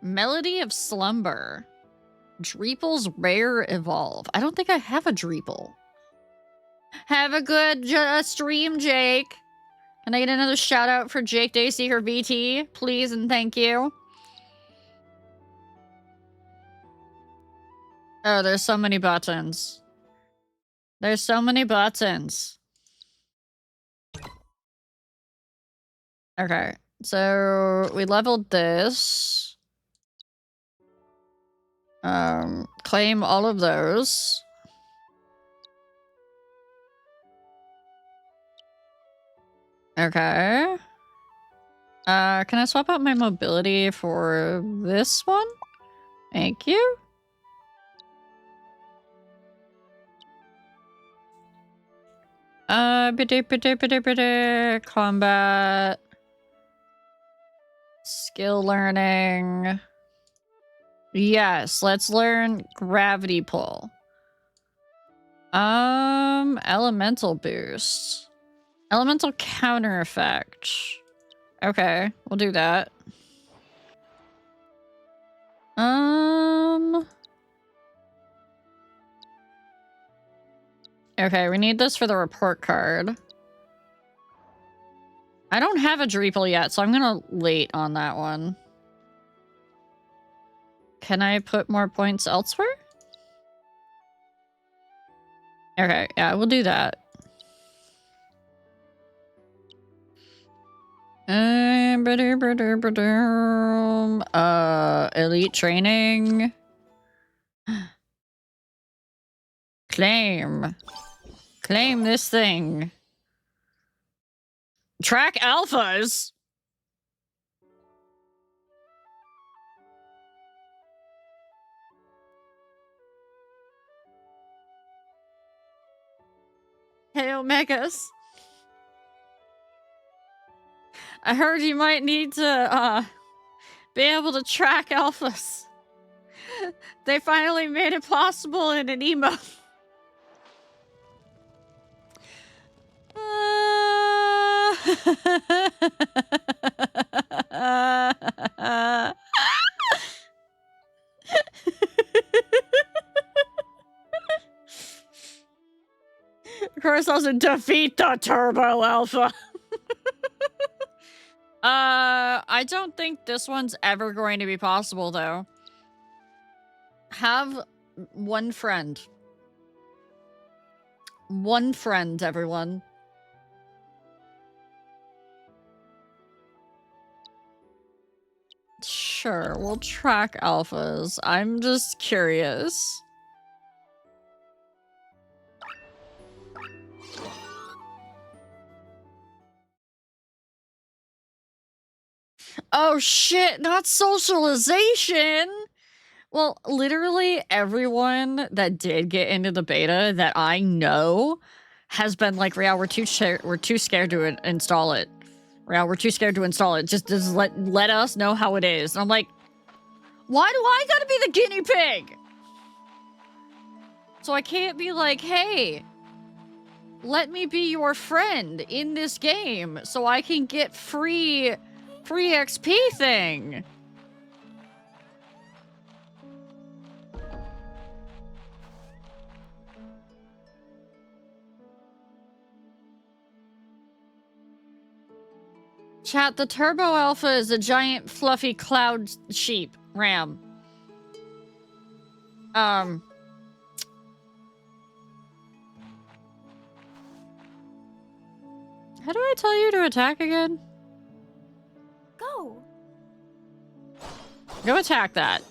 Melody of slumber. Dreeple's rare evolve. I don't think I have a Dreeple. Have a good stream, Jake. Can I get another shout out for Jake Dayseeker VT? Please and thank you. Oh, there's so many buttons. There's so many buttons. Okay, so we leveled this. Claim all of those. Okay. Can I swap out my mobility for this one? Thank you. Combat. Skill learning. Yes, let's learn gravity pull. Elemental boost. Elemental counter effect. Okay, we'll do that. Okay, we need this for the report card. I don't have a Dreeple yet, so I'm gonna wait on that one. Can I put more points elsewhere? Okay, yeah, we'll do that. Elite training. Claim. Claim this thing. Track alphas. Hey, Omegas. I heard you might need to, be able to track alphas. They finally made it possible in Aniimo. ourselves and defeat the Turbo Alpha. I don't think this one's ever going to be possible, though. Have one friend. One friend, everyone. Sure, we'll track alphas. I'm just curious. Oh shit, not socialization! Well, literally everyone that did get into the beta that I know has been like, Real, we're too scared to install it. Real, we're too scared to install it. Just let us know how it is. And I'm like, why do I gotta be the guinea pig? So I can't be like, hey, let me be your friend in this game so I can get free XP thing. Chat, the Turbo Alpha is a giant fluffy cloud sheep ram. How do I tell you to attack again? Go. Go attack that.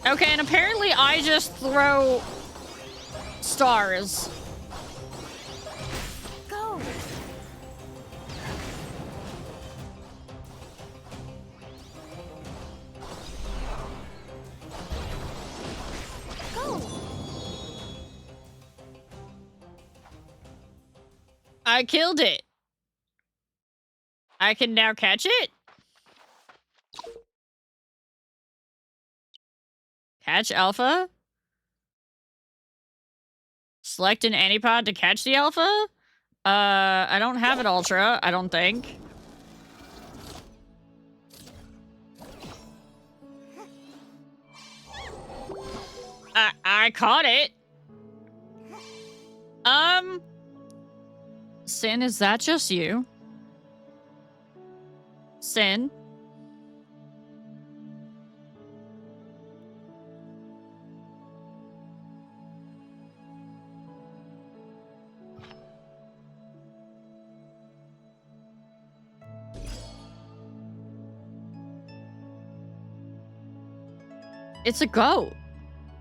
Okay, and apparently I just throw stars. Go. Go. I killed it. I can now catch it. Catch alpha. Select an antipod to catch the alpha. I don't have an ultra, I don't think. I caught it. Sin, is that just you? Sin? It's a goat.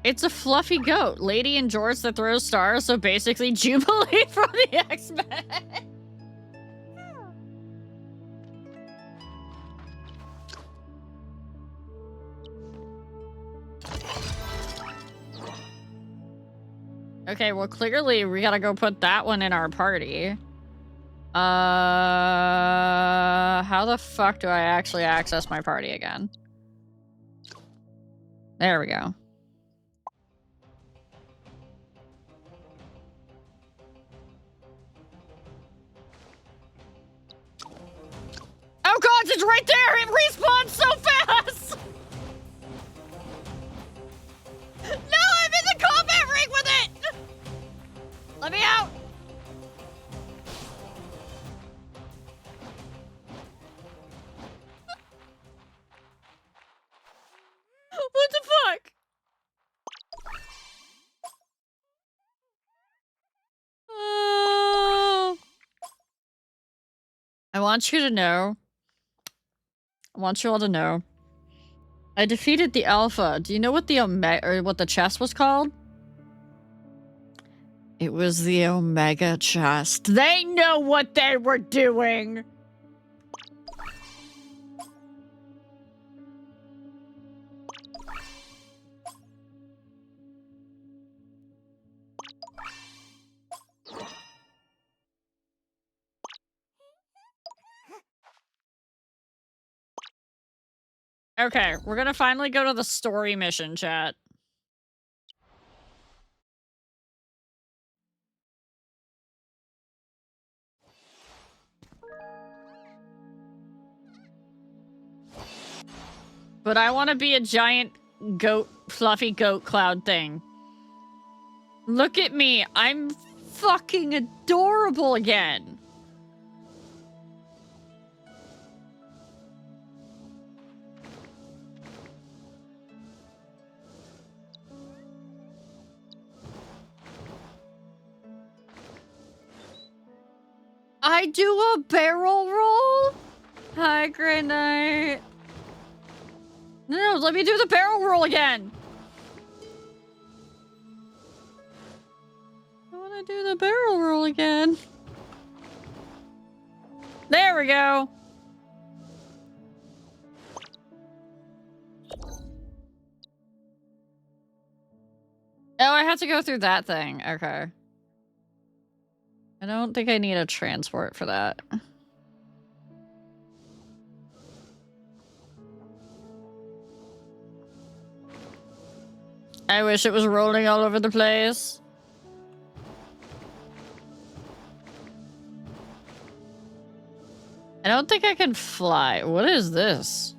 It's a fluffy goat. Lady in jorts that throws stars, so basically Jubilee from the X-Men. Okay, well, clearly we gotta go put that one in our party. How the fuck do I actually access my party again? There we go. Oh god, it's right there! It respawns so fast! No, I'm in the combat ring with it! Let me out! What the fuck? I want you to know. I want you all to know. I defeated the alpha. Do you know what the what the chest was called? It was the Omega chest. They know what they were doing. Okay, we're gonna finally go to the story mission, chat. But I want to be a giant goat, fluffy goat cloud thing. Look at me. I'm fucking adorable again. I do a barrel roll? Hi, Grey Knight. No, let me do the barrel roll again. I want to do the barrel roll again. There we go. Oh, I have to go through that thing. Okay. I don't think I need a transport for that. I wish it was rolling all over the place. I don't think I can fly. What is this?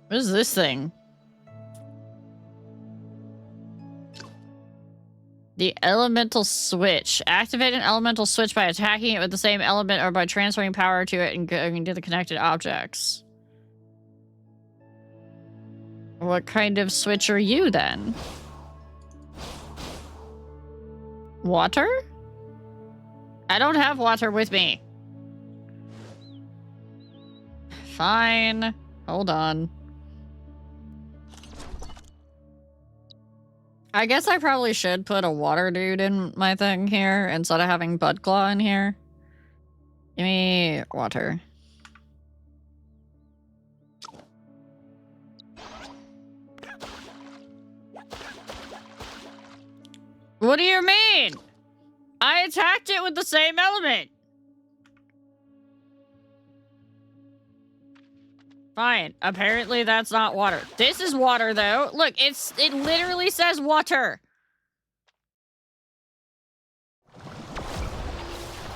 What is this thing? The elemental switch. Activate an elemental switch by attacking it with the same element or by transferring power to it and going to the connected objects. What kind of switch are you then? Water? I don't have water with me. Fine. Hold on. I guess I probably should put a water dude in my thing here instead of having Budclaw in here. Give me water. What do you mean? I attacked it with the same element. Fine. Apparently that's not water. This is water though. Look, it literally says water.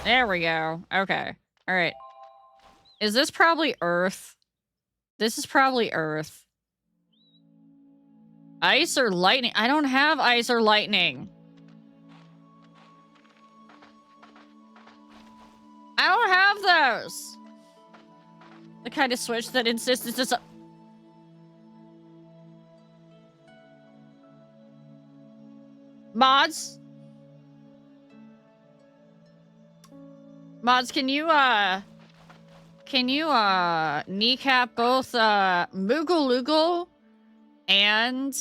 There we go. Okay. All right. Is this probably earth? This is probably earth. Ice or lightning? I don't have ice or lightning. I don't have those. The kind of switch that insists it's just Mods? Mods, can you kneecap both Moogle and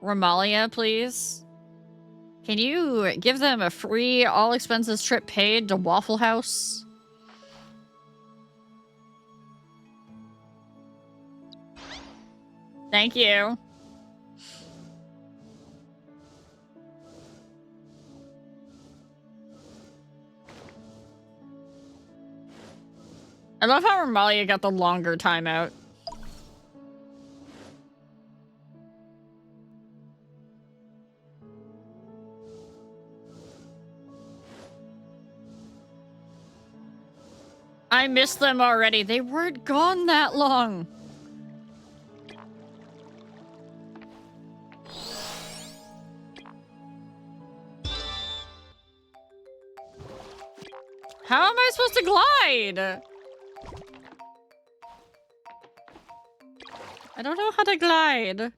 Ramalia, please? Can you give them a free all expenses trip paid to Waffle House? Thank you. I love how Ramalia got the longer timeout. I missed them already. They weren't gone that long. How am I supposed to glide? I don't know how to glide.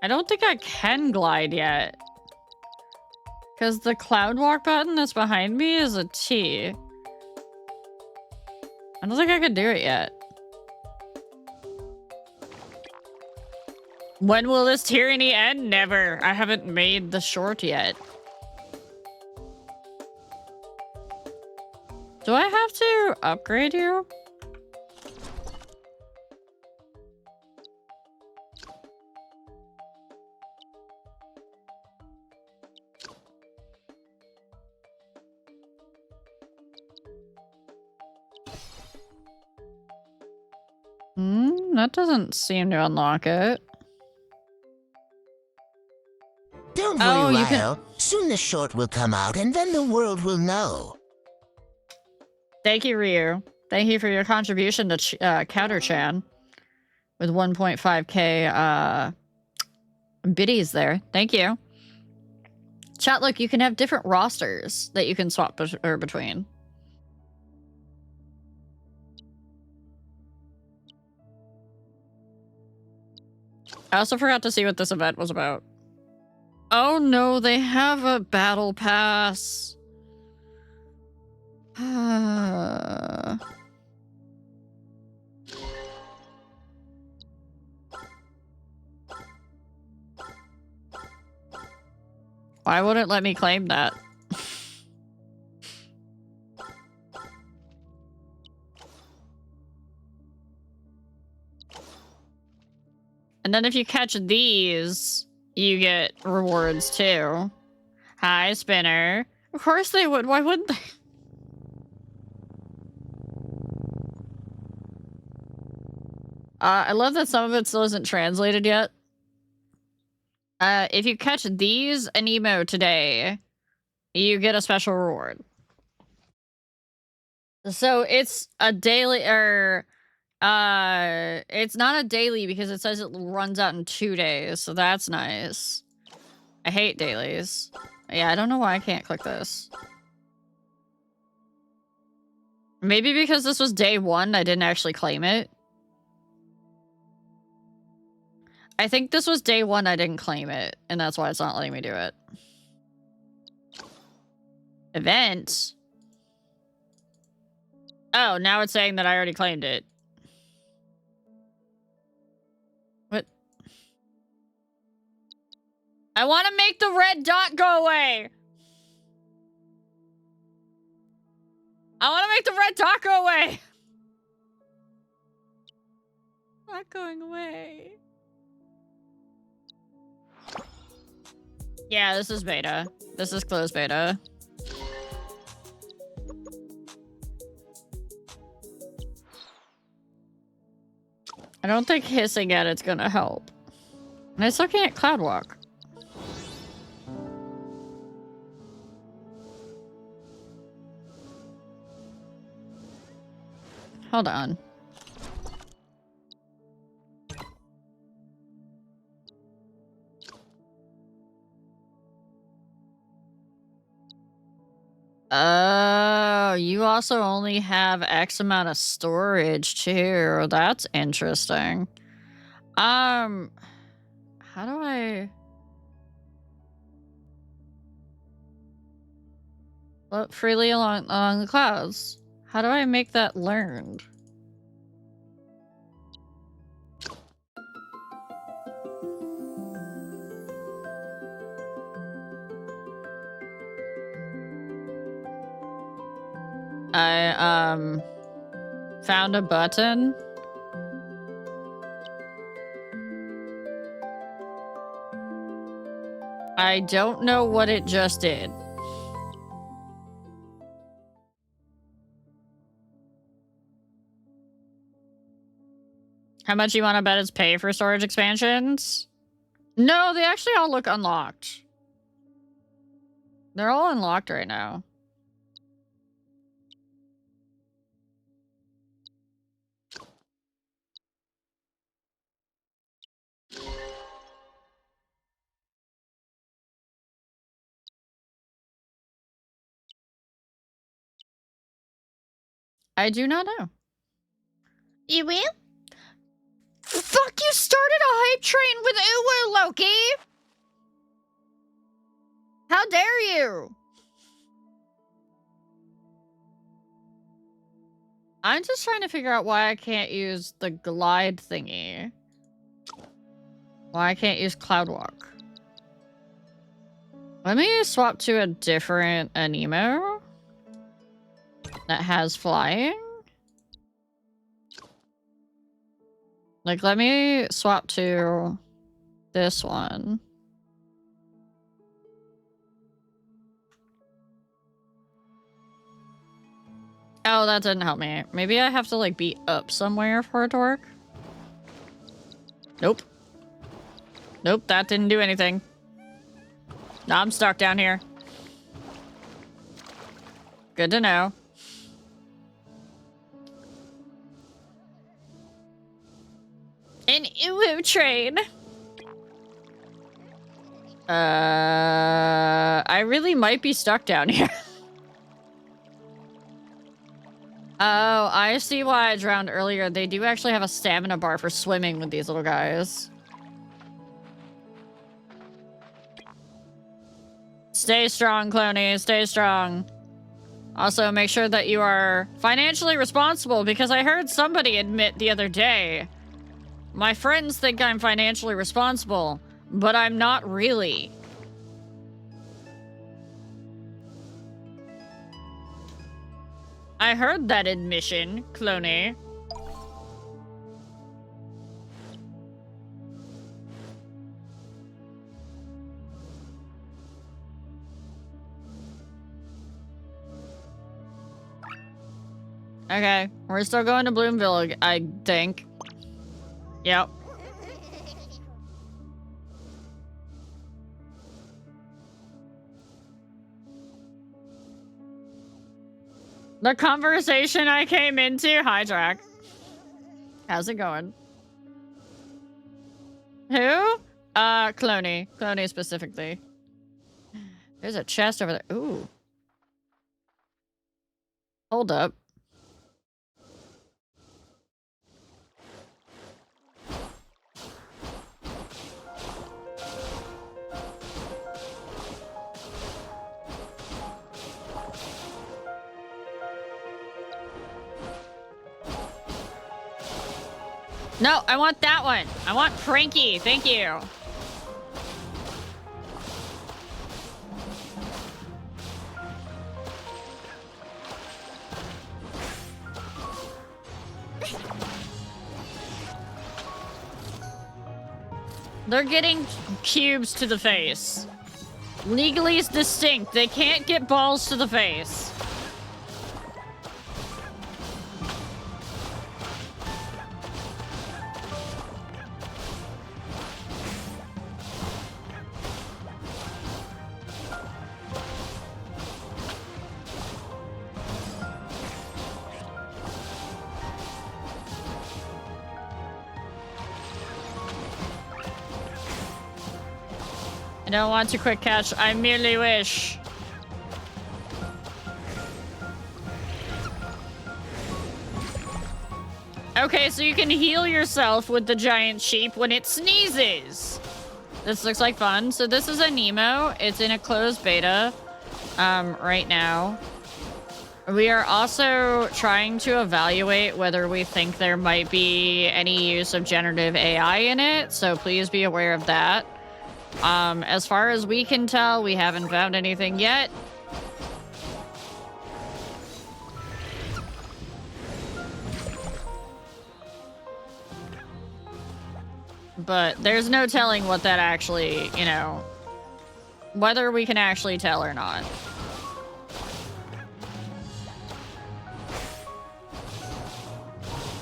I don't think I can glide yet. Because the cloud walk button that's behind me is a T. I don't think I can do it yet. When will this tyranny end? Never. I haven't made the short yet. Do I have to upgrade you? That doesn't seem to unlock it. Don't worry, you can... Wild. Soon the short will come out, and then the world will know. Thank you, Ryu. Thank you for your contribution to Counter Chan with 1.5k biddies there. Thank you. Chat, look, you can have different rosters that you can swap between. I also forgot to see what this event was about. Oh no, they have a battle pass. Why wouldn't it let me claim that? And then if you catch these, you get rewards too. Hi, Spinner. Of course they would. Why wouldn't they? I love that some of it still isn't translated yet. If you catch these Aniimo today, you get a special reward. So it's a daily, or it's not a daily because it says it runs out in 2 days, so that's nice. I hate dailies. Yeah, I don't know why I can't click this. Maybe because this was day 1, I didn't actually claim it. I think this was day 1, I didn't claim it, and that's why it's not letting me do it. Event. Oh, now it's saying that I already claimed it. What? I want to make the red dot go away! I want to make the red dot go away! Not going away. Yeah, this is beta. This is closed beta. I don't think hissing at it's gonna help. And I still can't cloud walk. Hold on. Oh, you also only have X amount of storage too. That's interesting. How do I float freely along the clouds? How do I make that learned? I found a button. I don't know what it just did. How much you want to bet it's pay for storage expansions? No, they actually all look unlocked. They're all unlocked right now. I do not know. You will? Fuck, you started a hype train with Uwu, Loki! How dare you? I'm just trying to figure out why I can't use the glide thingy. Why I can't use Cloudwalk. Let me swap to a different Aniimo that has flying. Like, let me swap to this one. Oh, that didn't help me. Maybe I have to, like, be up somewhere for it to work. Nope. Nope, that didn't do anything. No, I'm stuck down here. Good to know. An Uwu train. I really might be stuck down here. Oh, I see why I drowned earlier. They do actually have a stamina bar for swimming with these little guys. Stay strong, Cloney. Stay strong. Also, make sure that you are financially responsible, because I heard somebody admit the other day, my friends think I'm financially responsible, but I'm not really. I heard that admission, Cloney. Okay, we're still going to Bloomville, I think. Yep. The conversation I came into? Hi, Drac. How's it going? Who? Cloney. Cloney specifically. There's a chest over there. Ooh. Hold up. No, I want that one. I want Pranky. Thank you. They're getting cubes to the face. Legally is distinct. They can't get balls to the face. I don't want to quick catch. I merely wish. Okay, so you can heal yourself with the giant sheep when it sneezes. This looks like fun. So this is Aniimo. It's in a closed beta right now. We are also trying to evaluate whether we think there might be any use of generative AI in it, so please be aware of that. As far as we can tell, we haven't found anything yet. But there's no telling what that actually, you know, whether we can actually tell or not.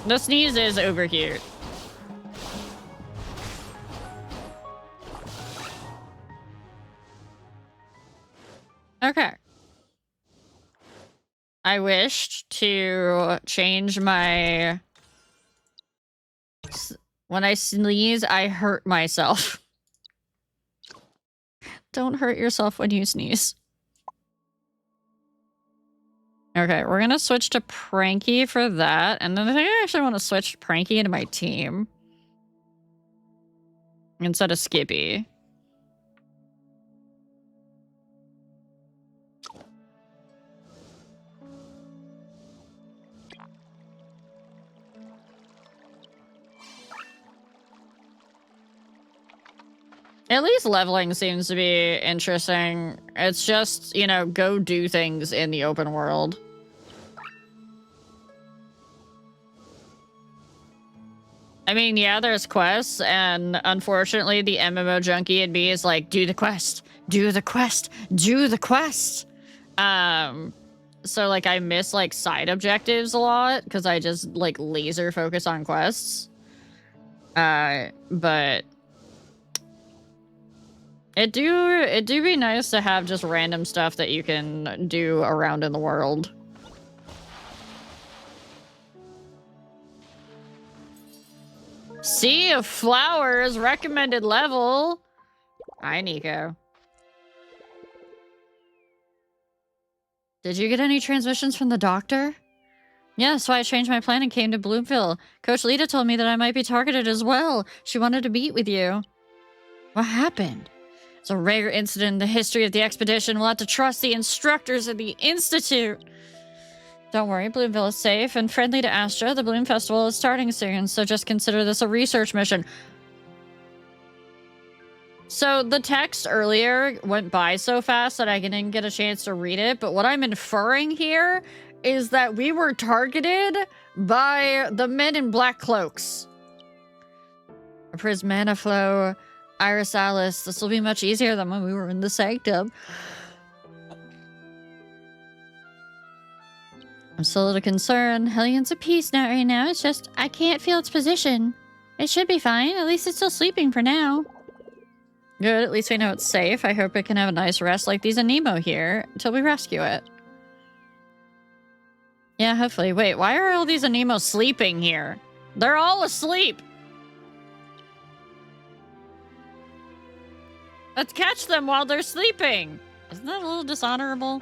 The sneeze is over cute. Okay. I wished to change my... When I sneeze, I hurt myself. Don't hurt yourself when you sneeze. Okay, we're gonna switch to Pranky for that. And then I think I actually want to switch Pranky into my team. Instead of Skippy. At least leveling seems to be interesting. It's just, you know, go do things in the open world. I mean, yeah, there's quests, and unfortunately the MMO junkie in me is like, do the quest, do the quest, do the quest. So, like, I miss, like, side objectives a lot, because I just, like, laser focus on quests. But... It do be nice to have just random stuff that you can do around in the world. Sea of Flowers, recommended level. Hi, Nico. Did you get any transmissions from the doctor? Yeah, that's why I changed my plan and came to Bloomville. Coach Lita told me that I might be targeted as well. She wanted to meet with you. What happened? It's a rare incident in the history of the expedition. We'll have to trust the instructors at the Institute. Don't worry, Bloomville is safe and friendly to Astra. The Bloom Festival is starting soon, so just consider this a research mission. So the text earlier went by so fast that I didn't get a chance to read it, but what I'm inferring here is that we were targeted by the men in black cloaks. A Prismana Flow, Iris Alice. This will be much easier than when we were in the Sanctum. I'm still a little concerned. Helion's a peace now right now. It's just, I can't feel its position. It should be fine. At least it's still sleeping for now. Good, at least we know it's safe. I hope it can have a nice rest like these Aniimo here until we rescue it. Yeah, hopefully. Wait, why are all these Aniimo sleeping here? They're all asleep! Let's catch them while they're sleeping! Isn't that a little dishonorable?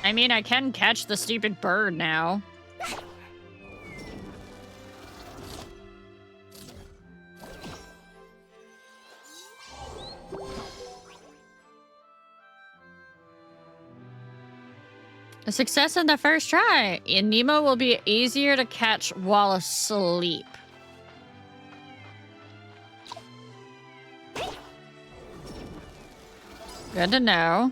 I mean, I can catch the stupid bird now. A success in the first try. Aniimo will be easier to catch while asleep. Good to know.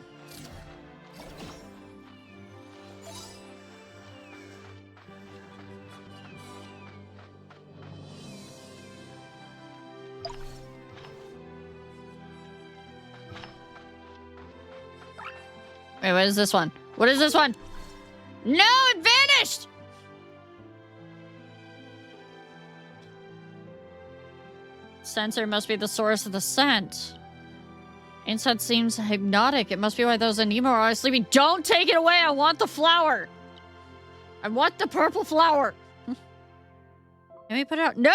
Wait, what is this one? What is this one? No, it vanished! Sensor must be the source of the scent. Insect seems hypnotic. It must be why those Aniimo are always sleeping. Don't take it away! I want the flower! I want the purple flower! Let me put it out. No!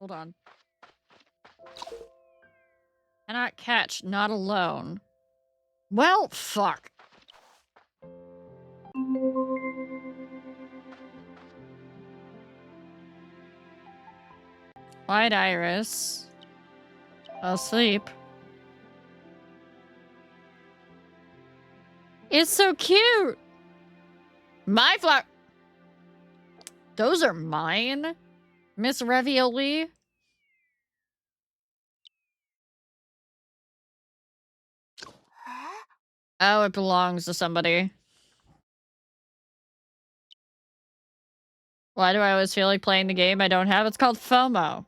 Hold on. Cannot catch, not alone. Well, fuck. White Iris. Asleep. It's so cute! My flower. Those are mine? Miss Ravioli? Oh, it belongs to somebody. Why do I always feel like playing the game I don't have? It's called FOMO.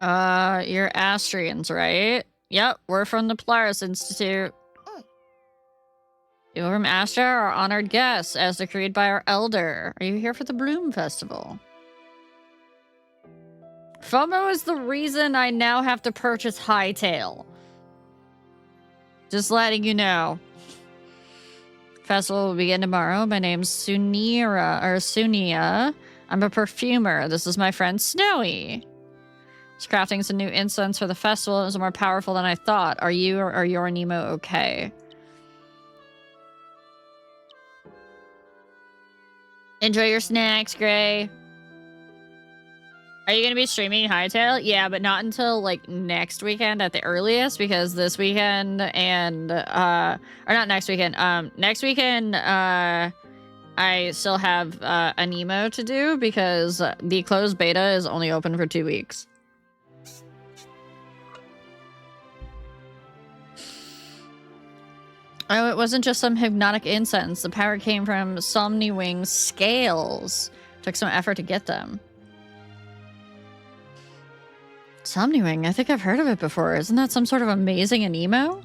You're Astrians, right? Yep, we're from the Polaris Institute. People from Astra are honored guests, as decreed by our elder. Are you here for the Bloom Festival? FOMO is the reason I now have to purchase Hightail. Just letting you know. Festival will begin tomorrow. My name's Sunia. I'm a perfumer. This is my friend Snowy. He's crafting some new incense for the festival. It was more powerful than I thought. Are you or are your Aniimo okay? Enjoy your snacks, Gray. Are you going to be streaming Hightail? Yeah, but not until, like, next weekend at the earliest, because this weekend and, or not next weekend, next weekend, I still have, Aniimo to do, because the closed beta is only open for 2 weeks. Oh, it wasn't just some hypnotic incense. The power came from Somniwing's scales. Took some effort to get them. Somniwing, I think I've heard of it before. Isn't that some sort of amazing Aniimo?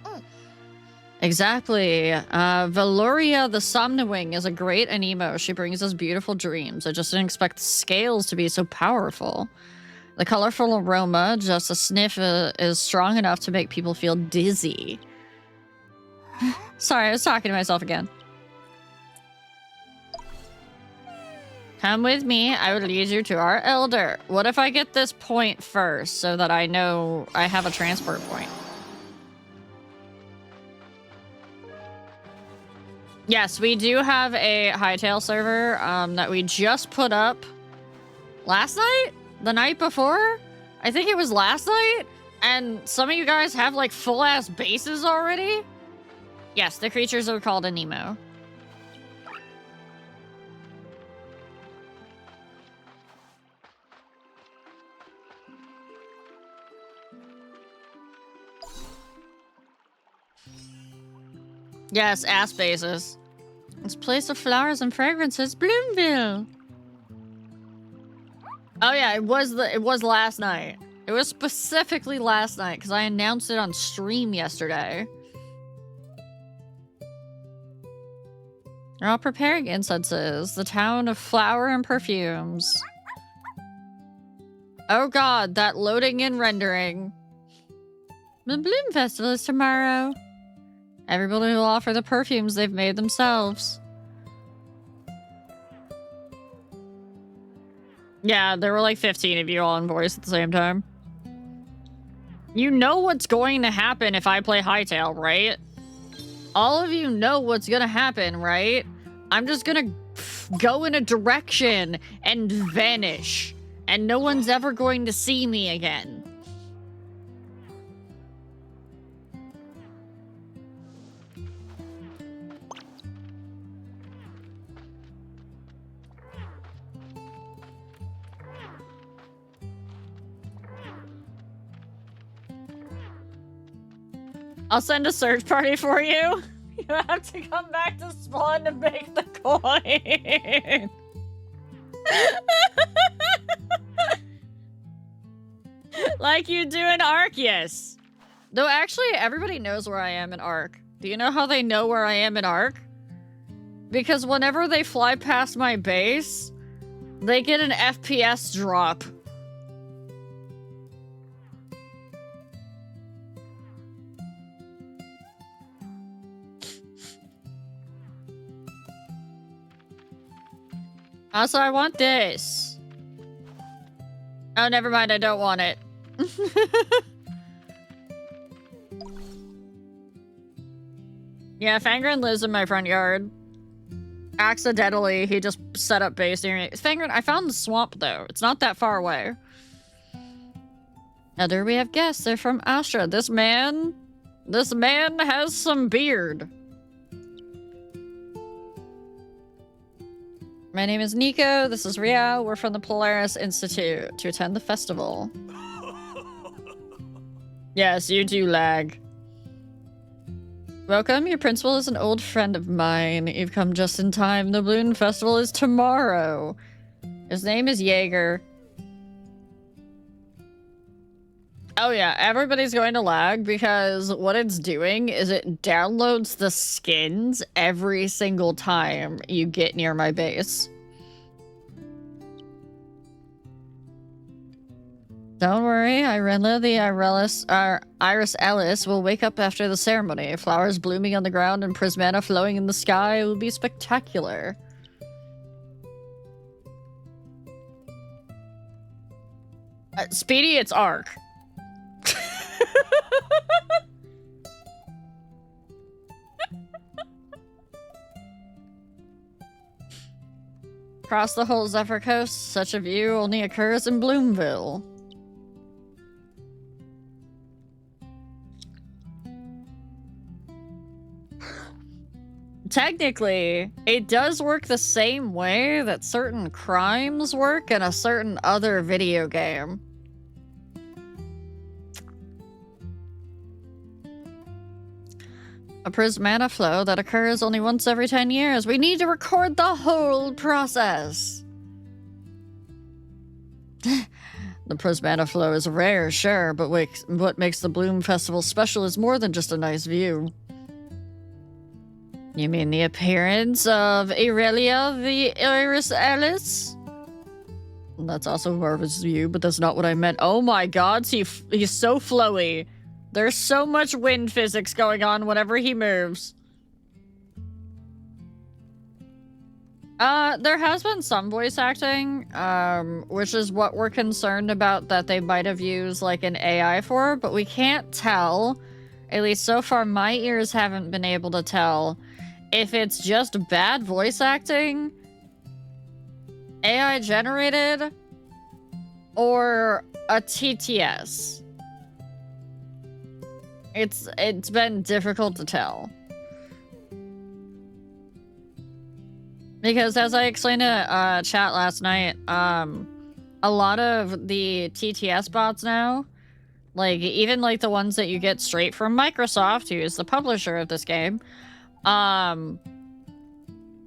Exactly. Valoria the Somnowing is a great Aniimo. She brings us beautiful dreams. I just didn't expect the scales to be so powerful. The colorful aroma, just a sniff, is strong enough to make people feel dizzy. Sorry, I was talking to myself again. Come with me, I will lead you to our elder. What if I get this point first so that I know I have a transport point? Yes, we do have a Hightail server that we just put up last night? The night before? I think it was last night? And some of you guys have like full-ass bases already? Yes, the creatures are called Aniimo. Yes, ass bases. This place of flowers and fragrances, Bloomville. Oh yeah, it was last night. It was specifically last night because I announced it on stream yesterday. They're all preparing incenses. The town of flower and perfumes. Oh god, that loading and rendering. The Bloom Festival is tomorrow. Everybody will offer the perfumes they've made themselves. Yeah, there were like 15 of you all in voice at the same time. You know what's going to happen if I play Hightail, right? All of you know what's gonna happen, right? I'm just gonna go in a direction and vanish. And no one's ever going to see me again. I'll send a search party for you. You have to come back to spawn to make the coin. Like you do in Arceus. Though actually, everybody knows where I am in Arc. Do you know how they know where I am in Arc? Because whenever they fly past my base, they get an FPS drop. Also, I want this. Oh, never mind. I don't want it. Yeah, Fangren lives in my front yard. Accidentally, he just set up base near me. Fangren, I found the swamp, though. It's not that far away. Now, there we have guests. They're from Astra. This man has some beard. My name is Nico. This is Ria. We're from the Polaris Institute to attend the festival. Yes, you do lag. Welcome. Your principal is an old friend of mine. You've come just in time. The Balloon Festival is tomorrow. His name is Jaeger. Oh yeah, everybody's going to lag because what it's doing is it downloads the skins every single time you get near my base. Don't worry, Irena the Iris Ellis will wake up after the ceremony. Flowers blooming on the ground and prismata flowing in the sky will be spectacular. Speedy, it's Arc. Across the whole Zephyr Coast, such a view only occurs in Bloomville. Technically, it does work the same way that certain crimes work in a certain other video game. A prismata flow that occurs only once every 10 years. We need to record the whole process. The prismata flow is rare, sure, but what makes the Bloom Festival special is more than just a nice view. You mean the appearance of Aurelia the Iris Alice? That's also Marvin's view, but that's not what I meant. Oh my god, he's so flowy. There's so much wind physics going on whenever he moves. There has been some voice acting, which is what we're concerned about that they might have used like an AI for, but we can't tell. At least so far, my ears haven't been able to tell if it's just bad voice acting, AI generated, or a TTS. It's been difficult to tell. Because as I explained to chat last night, a lot of the TTS bots now, like even like the ones that you get straight from Microsoft, who is the publisher of this game,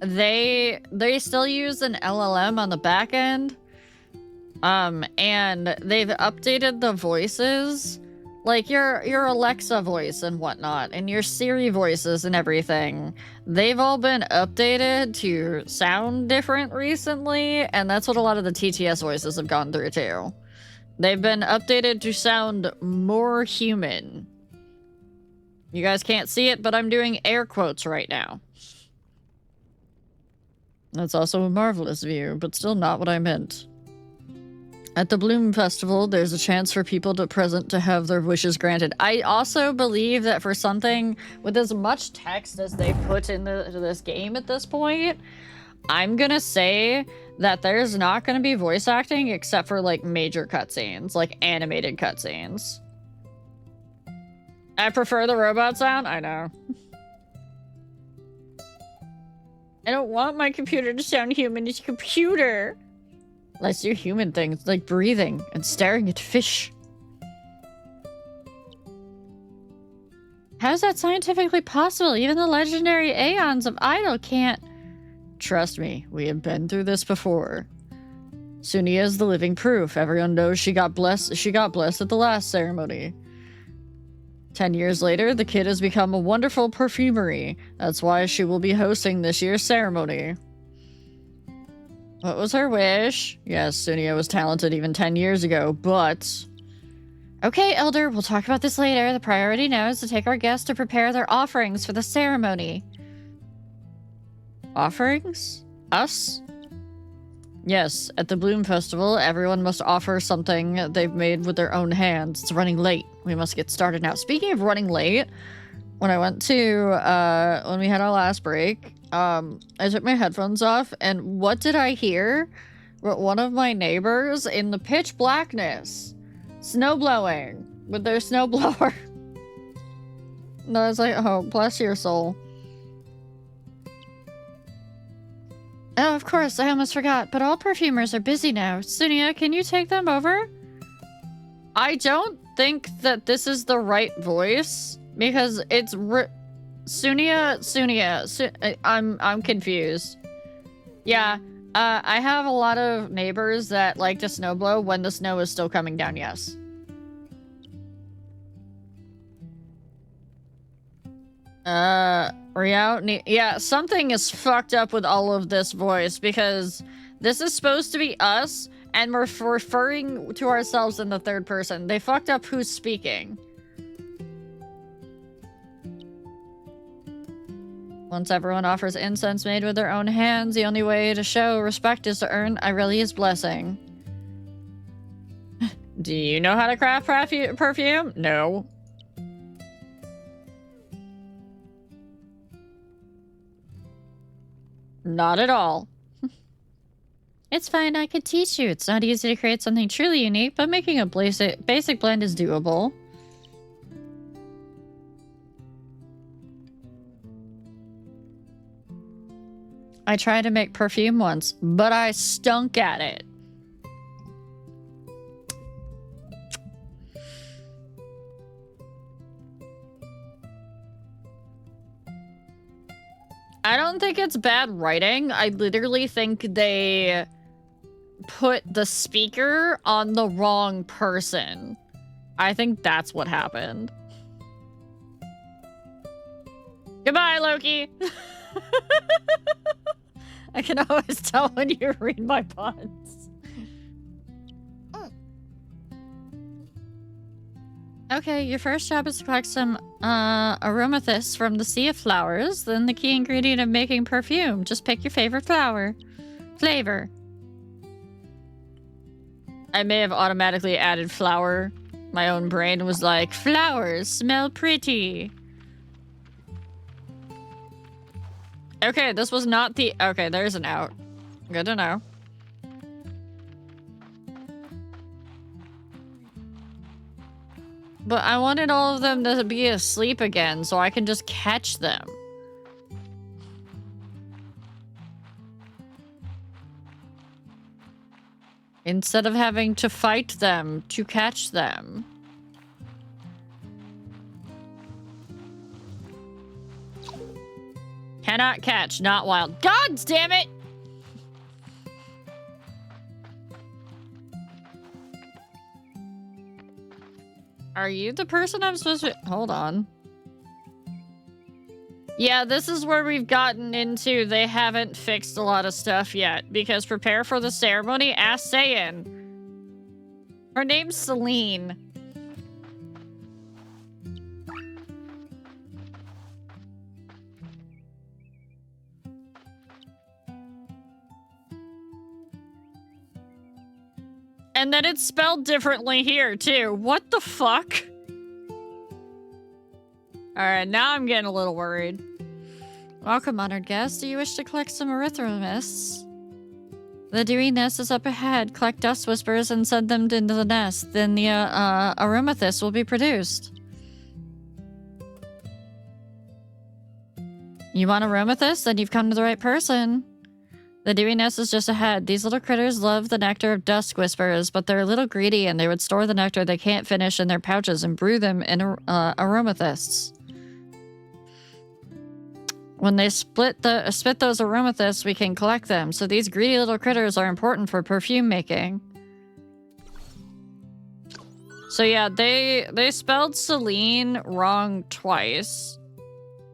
they still use an LLM on the back end, and they've updated the voices, like your Alexa voice and whatnot, and your Siri voices and everything. They've all been updated to sound different recently, and that's what a lot of the TTS voices have gone through too. They've been updated to sound more human. You guys can't see it, but I'm doing air quotes right now. That's also a marvelous view, but still not what I meant. At the Bloom Festival, there's a chance for people present to have their wishes granted. I also believe that for something with as much text as they put into this game at this point, I'm gonna say that there's not gonna be voice acting except for like major cutscenes, like animated cutscenes. I prefer the robot sound, I know. I don't want my computer to sound human. It's a computer. Let's do human things like breathing and staring at fish. How is that scientifically possible? Even the legendary Aeons of Idol can't. Trust me, we have been through this before. Sunia is the living proof. Everyone knows she got blessed at the last ceremony. 10 years later, the kid has become a wonderful perfumery. That's why she will be hosting this year's ceremony. What was her wish? Yes, Sunia was talented even 10 years ago, but... Okay, Elder, we'll talk about this later. The priority now is to take our guests to prepare their offerings for the ceremony. Offerings? Us? Yes, at the Bloom Festival, everyone must offer something they've made with their own hands. It's running late. We must get started now. Speaking of running late, when I went to, when we had our last break, I took my headphones off, and what did I hear? One of my neighbors in the pitch blackness, snow blowing with their snow blower. And I was like, oh, bless your soul. Oh, of course, I almost forgot, but all perfumers are busy now. Sunia, can you take them over? I don't think that this is the right voice, because it's Sunia, I'm confused. Yeah, I have a lot of neighbors that like to snowblow when the snow is still coming down, yes. Yeah, something is fucked up with all of this voice, because this is supposed to be us, and we're referring to ourselves in the third person. They fucked up who's speaking. Once everyone offers incense made with their own hands, the only way to show respect is to earn Aurelia's blessing. Do you know how to craft perfume? No. Not at all. It's fine, I could teach you. It's not easy to create something truly unique, but making a basic blend is doable. I tried to make perfume once, but I stunk at it. I don't think it's bad writing. I literally think they put the speaker on the wrong person. I think that's what happened. Goodbye, Loki. I can always tell when you read my puns. Okay, your first job is to collect some aromathis from the sea of flowers, then the key ingredient of making perfume. Just pick your favorite flavor. I may have automatically added flower. My own brain was like, flowers smell pretty. Okay, this was not the... Okay, there's an out. Good to know. But I wanted all of them to be asleep again so I can just catch them. Instead of having to fight them to catch them. Cannot catch, not wild. God damn it! Are you the person I'm supposed to... Hold on. Yeah, this is where we've gotten into. They haven't fixed a lot of stuff yet. Because prepare for the ceremony, ask Saiyan. Her name's Celine. And then it's spelled differently here, too. What the fuck? Alright, now I'm getting a little worried. Welcome, honored guest. Do you wish to collect some erythromists? The dewy nest is up ahead. Collect dust whispers and send them into the nest. Then the aromathis will be produced. You want aromathis? Then you've come to the right person. The dewy nest is just ahead. These little critters love the nectar of dusk whispers, but they're a little greedy and they would store the nectar they can't finish in their pouches and brew them in aromathists. When they spit those aromathists, we can collect them. So these greedy little critters are important for perfume making. So yeah, they spelled Celine wrong twice.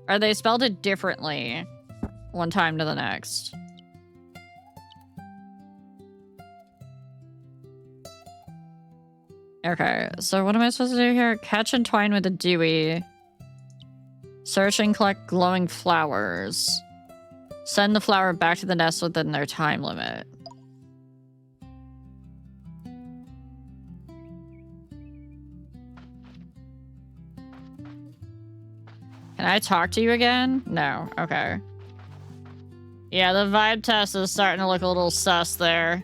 Or they spelled it differently one time to the next. Okay, so what am I supposed to do here? Catch and twine with a dewy. Search and collect glowing flowers. Send the flower back to the nest within their time limit. Can I talk to you again? No. Okay. Yeah, the vibe test is starting to look a little sus there.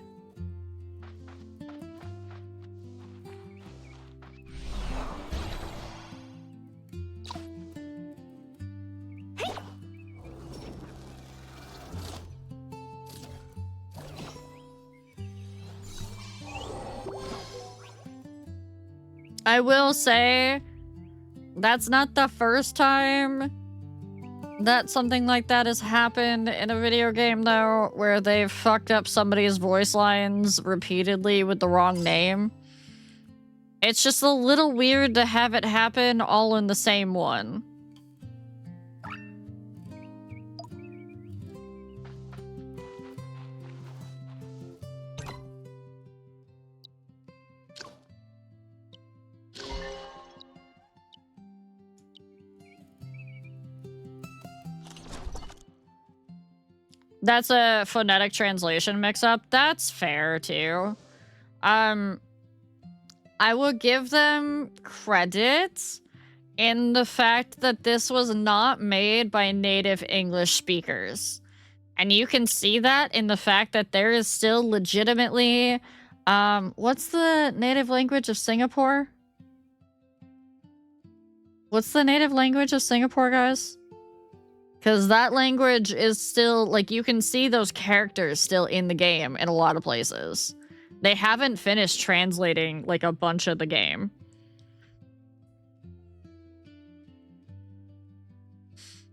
I will say, that's not the first time that something like that has happened in a video game, though, where they've fucked up somebody's voice lines repeatedly with the wrong name. It's just a little weird to have it happen all in the same one. That's a phonetic translation mix-up. That's fair, too. I will give them credit in the fact that this was not made by native English speakers. And you can see that in the fact that there is still legitimately... what's the native language of Singapore? What's the native language of Singapore, guys? Because that language is still, like, you can see those characters still in the game in a lot of places. They haven't finished translating, like, a bunch of the game.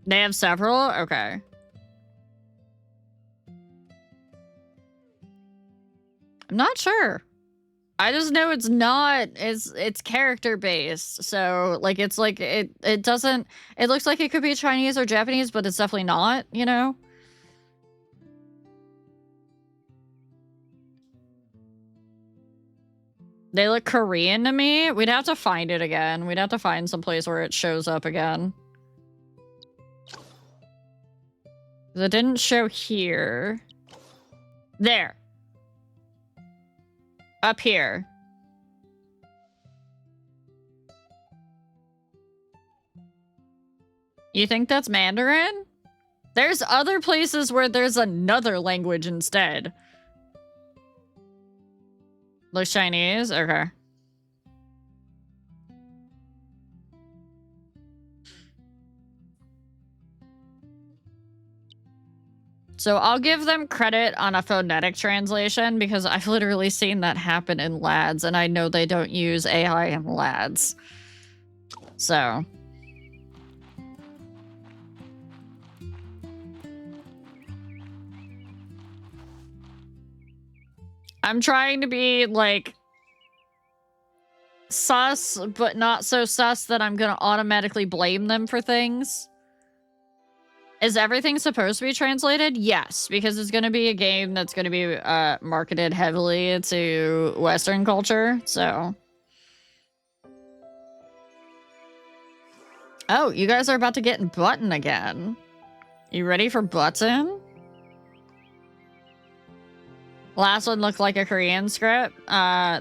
They have several? Okay. I'm not sure. I just know it's not. It's character based. So like it doesn't. It looks like it could be Chinese or Japanese, but it's definitely not. You know. They look Korean to me. We'd have to find it again. We'd have to find some place where it shows up again. It didn't show here. There. Up here. You think that's Mandarin? There's other places where there's another language instead. Looks Chinese? Okay. So I'll give them credit on a phonetic translation because I've literally seen that happen in LADs, and I know they don't use AI in LADs. So. I'm trying to be, like, sus, but not so sus that I'm gonna automatically blame them for things. Is everything supposed to be translated? Yes, because it's gonna be a game that's gonna be marketed heavily to Western culture, so. Oh, you guys are about to get Button again. You ready for Button? Last one looked like a Korean script.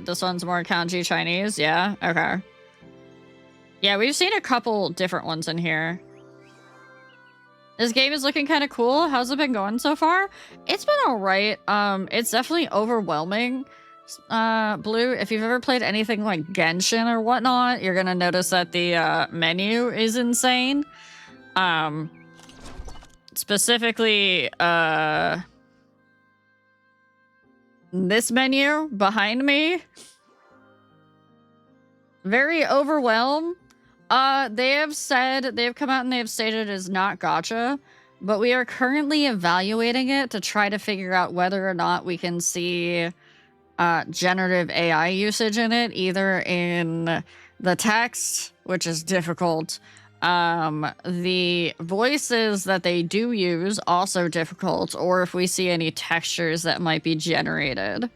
This one's more kanji Chinese. Yeah, okay. Yeah, we've seen a couple different ones in here. This game is looking kind of cool. How's it been going so far? It's been alright. It's definitely overwhelming. Blue, if you've ever played anything like Genshin or whatnot, you're gonna notice that the menu is insane. Specifically, this menu behind me, very overwhelmed. They have come out and they have stated it is not gacha, but we are currently evaluating it to try to figure out whether or not we can see generative AI usage in it, either in the text, which is difficult. The voices that they do use, also difficult, or if we see any textures that might be generated.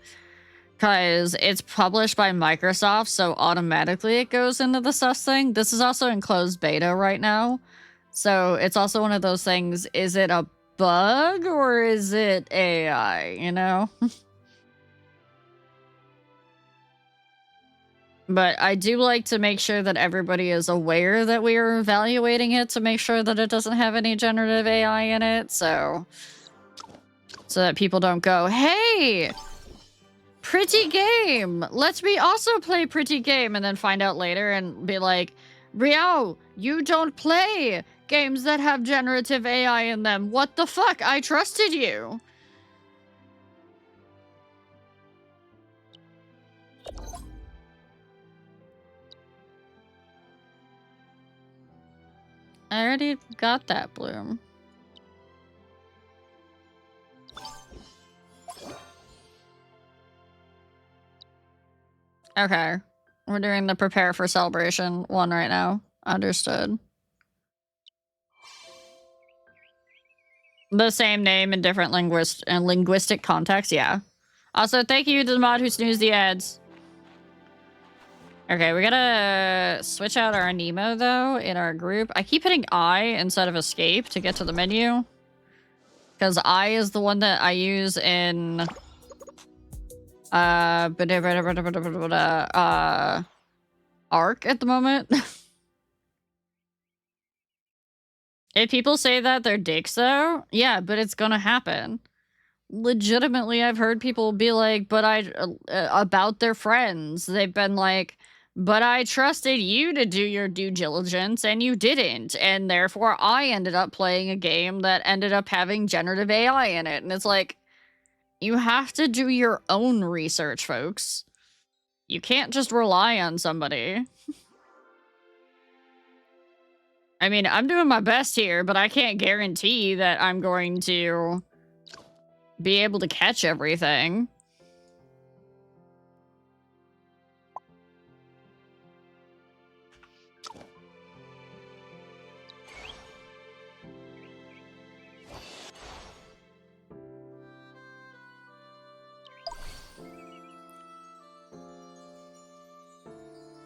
Because it's published by Microsoft, so automatically it goes into the sus thing. This is also in closed beta right now. So it's also one of those things, is it a bug or is it AI, you know? But I do like to make sure that everybody is aware that we are evaluating it to make sure that it doesn't have any generative AI in it, so that people don't go, hey, pretty game, let's me also play pretty game, and then find out later and be like, Riao, you don't play games that have generative AI in them. What the fuck? I trusted you. I already got that, Bloom. Okay. We're doing the prepare for celebration one right now. Understood. The same name in different linguistic context, yeah. Also, thank you to the mod who snoozed the ads. Okay, we gotta switch out our Aniimo, though, in our group. I keep hitting I instead of escape to get to the menu. Because I is the one that I use in... Arc at the moment. If people say that, they're dicks, though. Yeah, but it's gonna happen. Legitimately, I've heard people be like, but about their friends. They've been like, but I trusted you to do your due diligence, and you didn't. And therefore, I ended up playing a game that ended up having generative AI in it. And it's like, you have to do your own research, folks. You can't just rely on somebody. I mean, I'm doing my best here, but I can't guarantee that I'm going to be able to catch everything.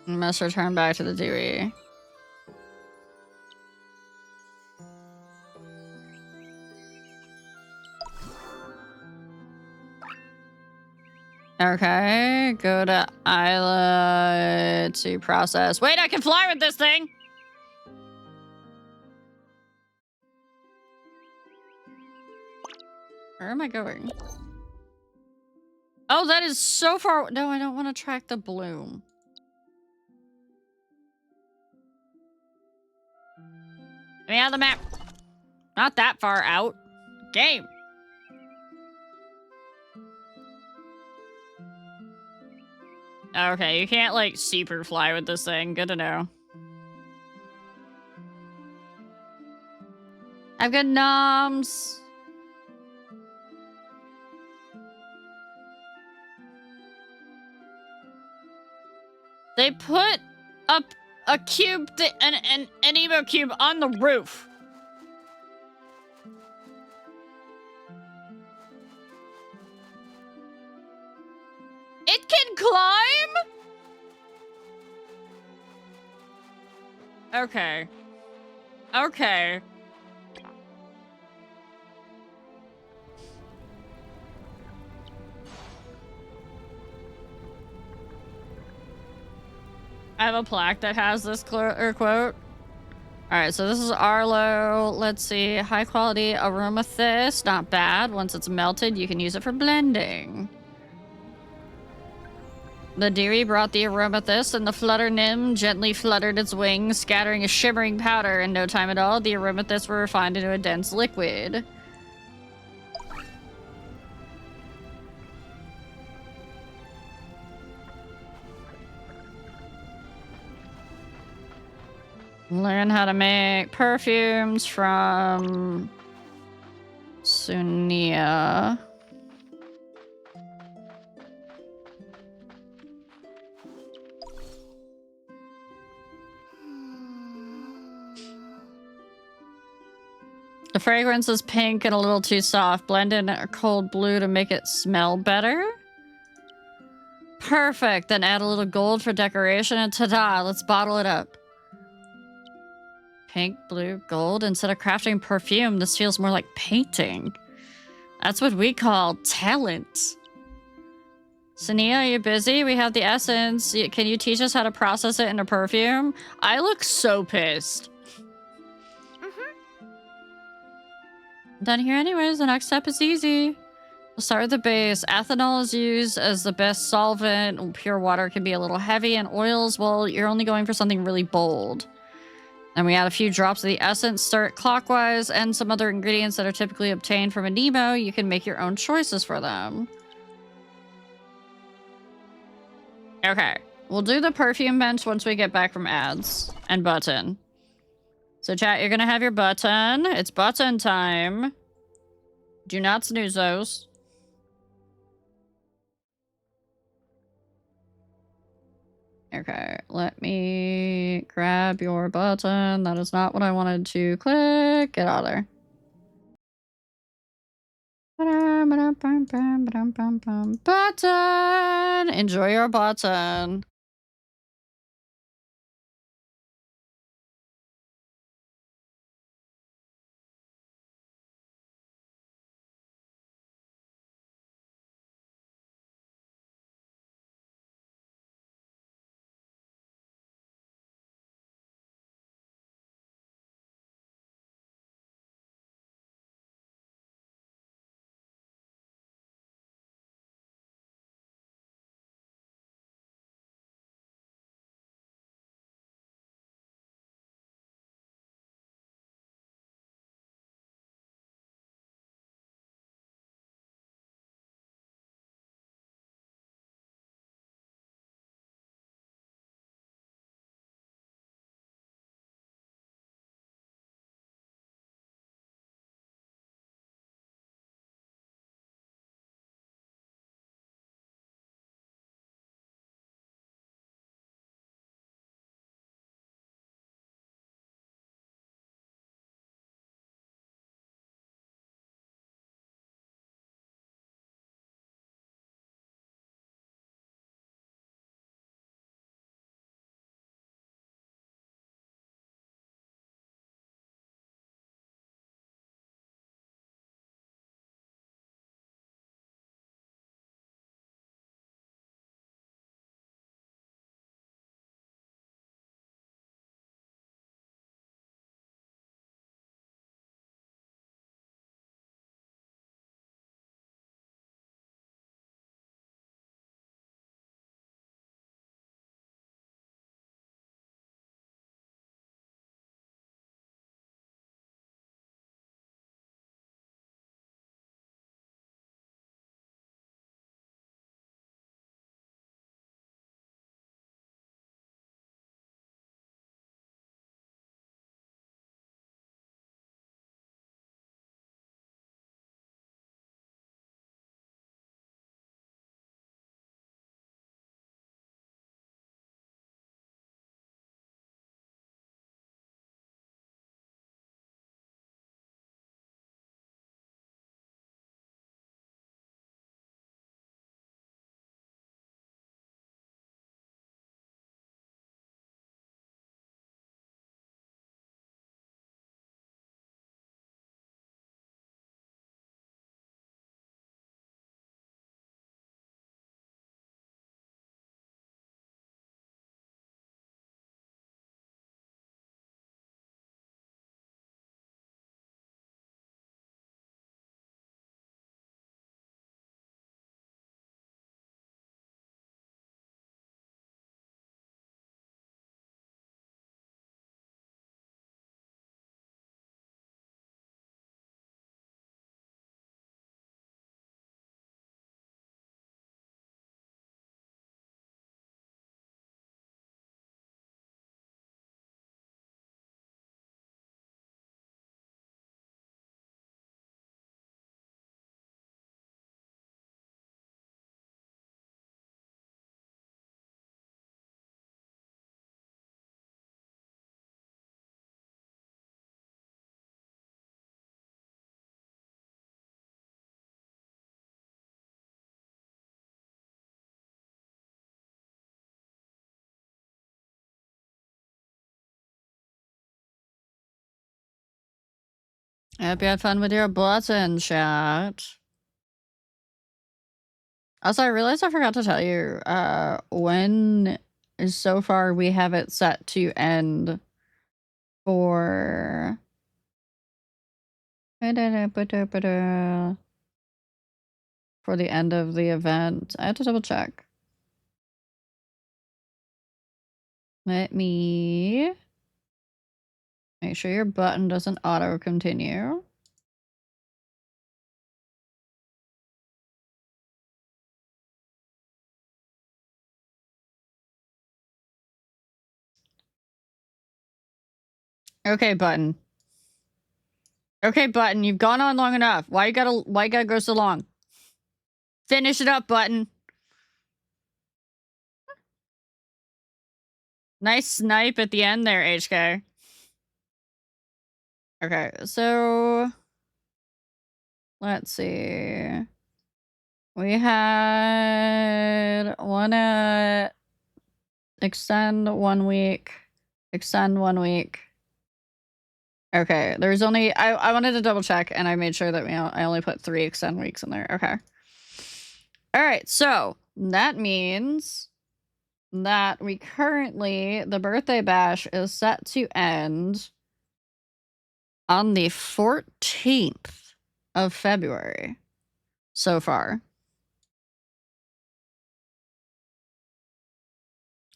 Must return back to the Dewey. Okay, go to Isla to process. Wait, I can fly with this thing! Where am I going? Oh, that is so far. No, I don't want to track the bloom. Get me out of the map. Not that far out. Game. Okay, you can't, like, super fly with this thing. Good to know. I've got noms. They put up a cube, an Aniimo cube on the roof. It can climb? Okay. Okay. I have a plaque that has this quote. All right, so this is Arlo. Let's see. High quality aromathist. Not bad. Once it's melted, you can use it for blending. The Deary brought the aromathist, and the flutter nymph gently fluttered its wings, scattering a shimmering powder. In no time at all, the aromathists were refined into a dense liquid. Learn how to make perfumes from Sunia. The fragrance is pink and a little too soft. Blend in a cold blue to make it smell better. Perfect. Then add a little gold for decoration and ta-da, let's bottle it up. Pink, blue, gold. Instead of crafting perfume, this feels more like painting. That's what we call talent. Sania, are you busy? We have the essence. Can you teach us how to process it into perfume? I look so pissed. Done here anyways. The next step is easy. We'll start with the base. Ethanol is used as the best solvent. Pure water can be a little heavy, and oils, well, you're only going for something really bold. Then we add a few drops of the essence, stir it clockwise, and some other ingredients that are typically obtained from Aniimo. You can make your own choices for them. Okay, we'll do the perfume bench once we get back from ads and button. So chat, you're gonna have your button. It's button time. Do not snooze those. Okay, let me grab your button. That is not what I wanted to click. Get out of there. Button! Enjoy your button. I hope you had fun with your button, chat. Also, I realized I forgot to tell you, when so far we have it set to end for... For the end of the event. I had to double check. Let me make sure your button doesn't auto continue. Okay, button. Okay, button, you've gone on long enough. Why you gotta go so long? Finish it up, button. Nice snipe at the end there, HK. Okay, so let's see. We had wanna extend 1 week. Extend 1 week. Okay, there's only I wanted to double check and I made sure that I only put 3 extend weeks in there. Okay. Alright, so that means that we currently, the birthday bash is set to end on the 14th of February so far.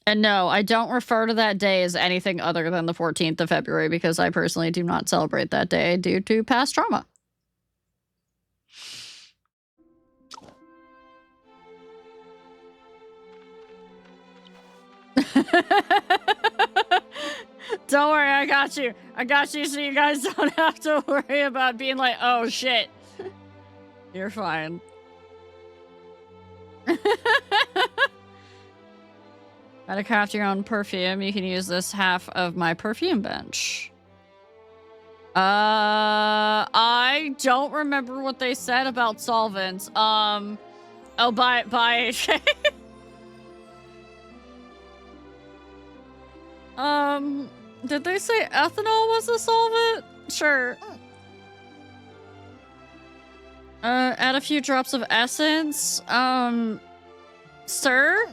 And no, I don't refer to that day as anything other than the 14th of February because I personally do not celebrate that day due to past trauma. Don't worry, I got you. I got you so you guys don't have to worry about being like, oh shit. You're fine. How to craft your own perfume. You can use this half of my perfume bench. I don't remember what they said about solvents. Oh, bye. Did they say ethanol was a solvent? Sure. Add a few drops of essence. Sir?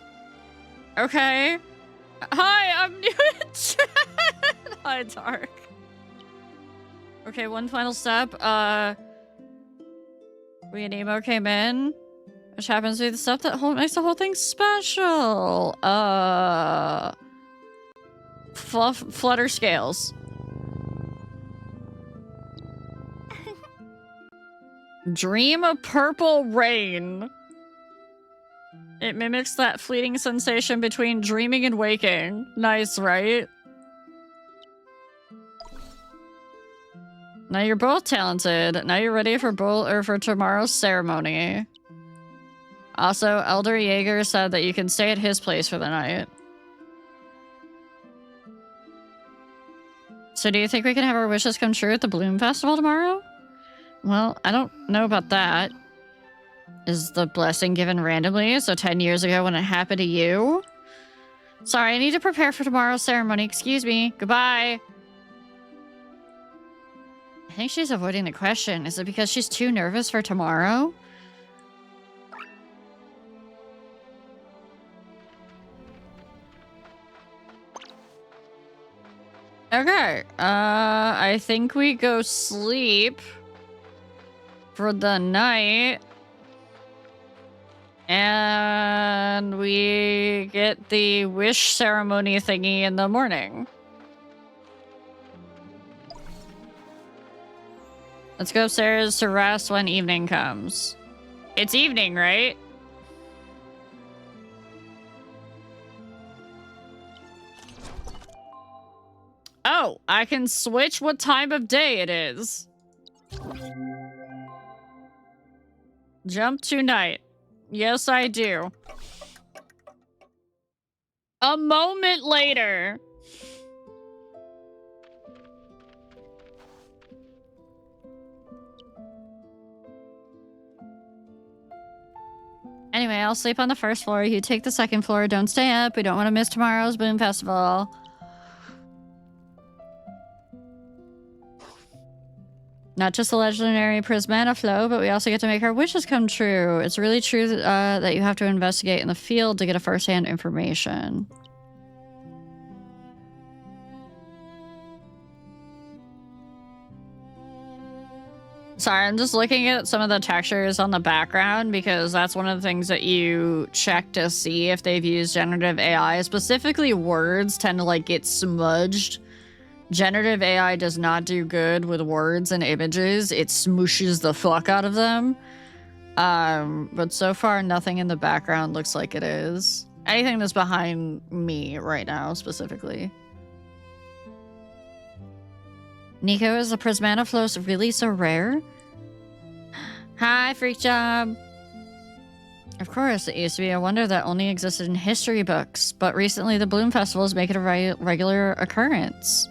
Okay. Hi, I'm new in chat. Hi, Dark. Okay, one final step. Aniimo came in, which happens to be the stuff that makes the whole thing special. Flutter scales. Dream of purple rain. It mimics that fleeting sensation between dreaming and waking. Nice, right? Now you're both talented. Now you're ready for tomorrow's ceremony. Also, Elder Jaeger said that you can stay at his place for the night. So do you think we can have our wishes come true at the Bloom Festival tomorrow? Well, I don't know about that. Is the blessing given randomly? So 10 years ago when it happened to you? Sorry, I need to prepare for tomorrow's ceremony. Excuse me. Goodbye. I think she's avoiding the question. Is it because she's too nervous for tomorrow? Okay. I think we go sleep for the night. And we get the wish ceremony thingy in the morning. Let's go upstairs to rest when evening comes. It's evening, right? Oh, I can switch what time of day it is. Jump to night. Yes, I do. A moment later. Anyway, I'll sleep on the first floor. You take the second floor. Don't stay up. We don't want to miss tomorrow's Bloom Festival. Not just the legendary Prismata flow, but we also get to make our wishes come true. It's really true that you have to investigate in the field to get a first-hand information. Sorry, I'm just looking at some of the textures on the background because that's one of the things that you check to see if they've used generative AI. Specifically, words tend to like get smudged. Generative AI does not do good with words and images. It smooshes the fuck out of them. But so far, nothing in the background looks like it is. Anything that's behind me right now, specifically. Nico, is the Prismata flows really so rare? Hi, Freak Job! Of course, it used to be a wonder that only existed in history books, but recently the Bloom Festivals make it a regular occurrence.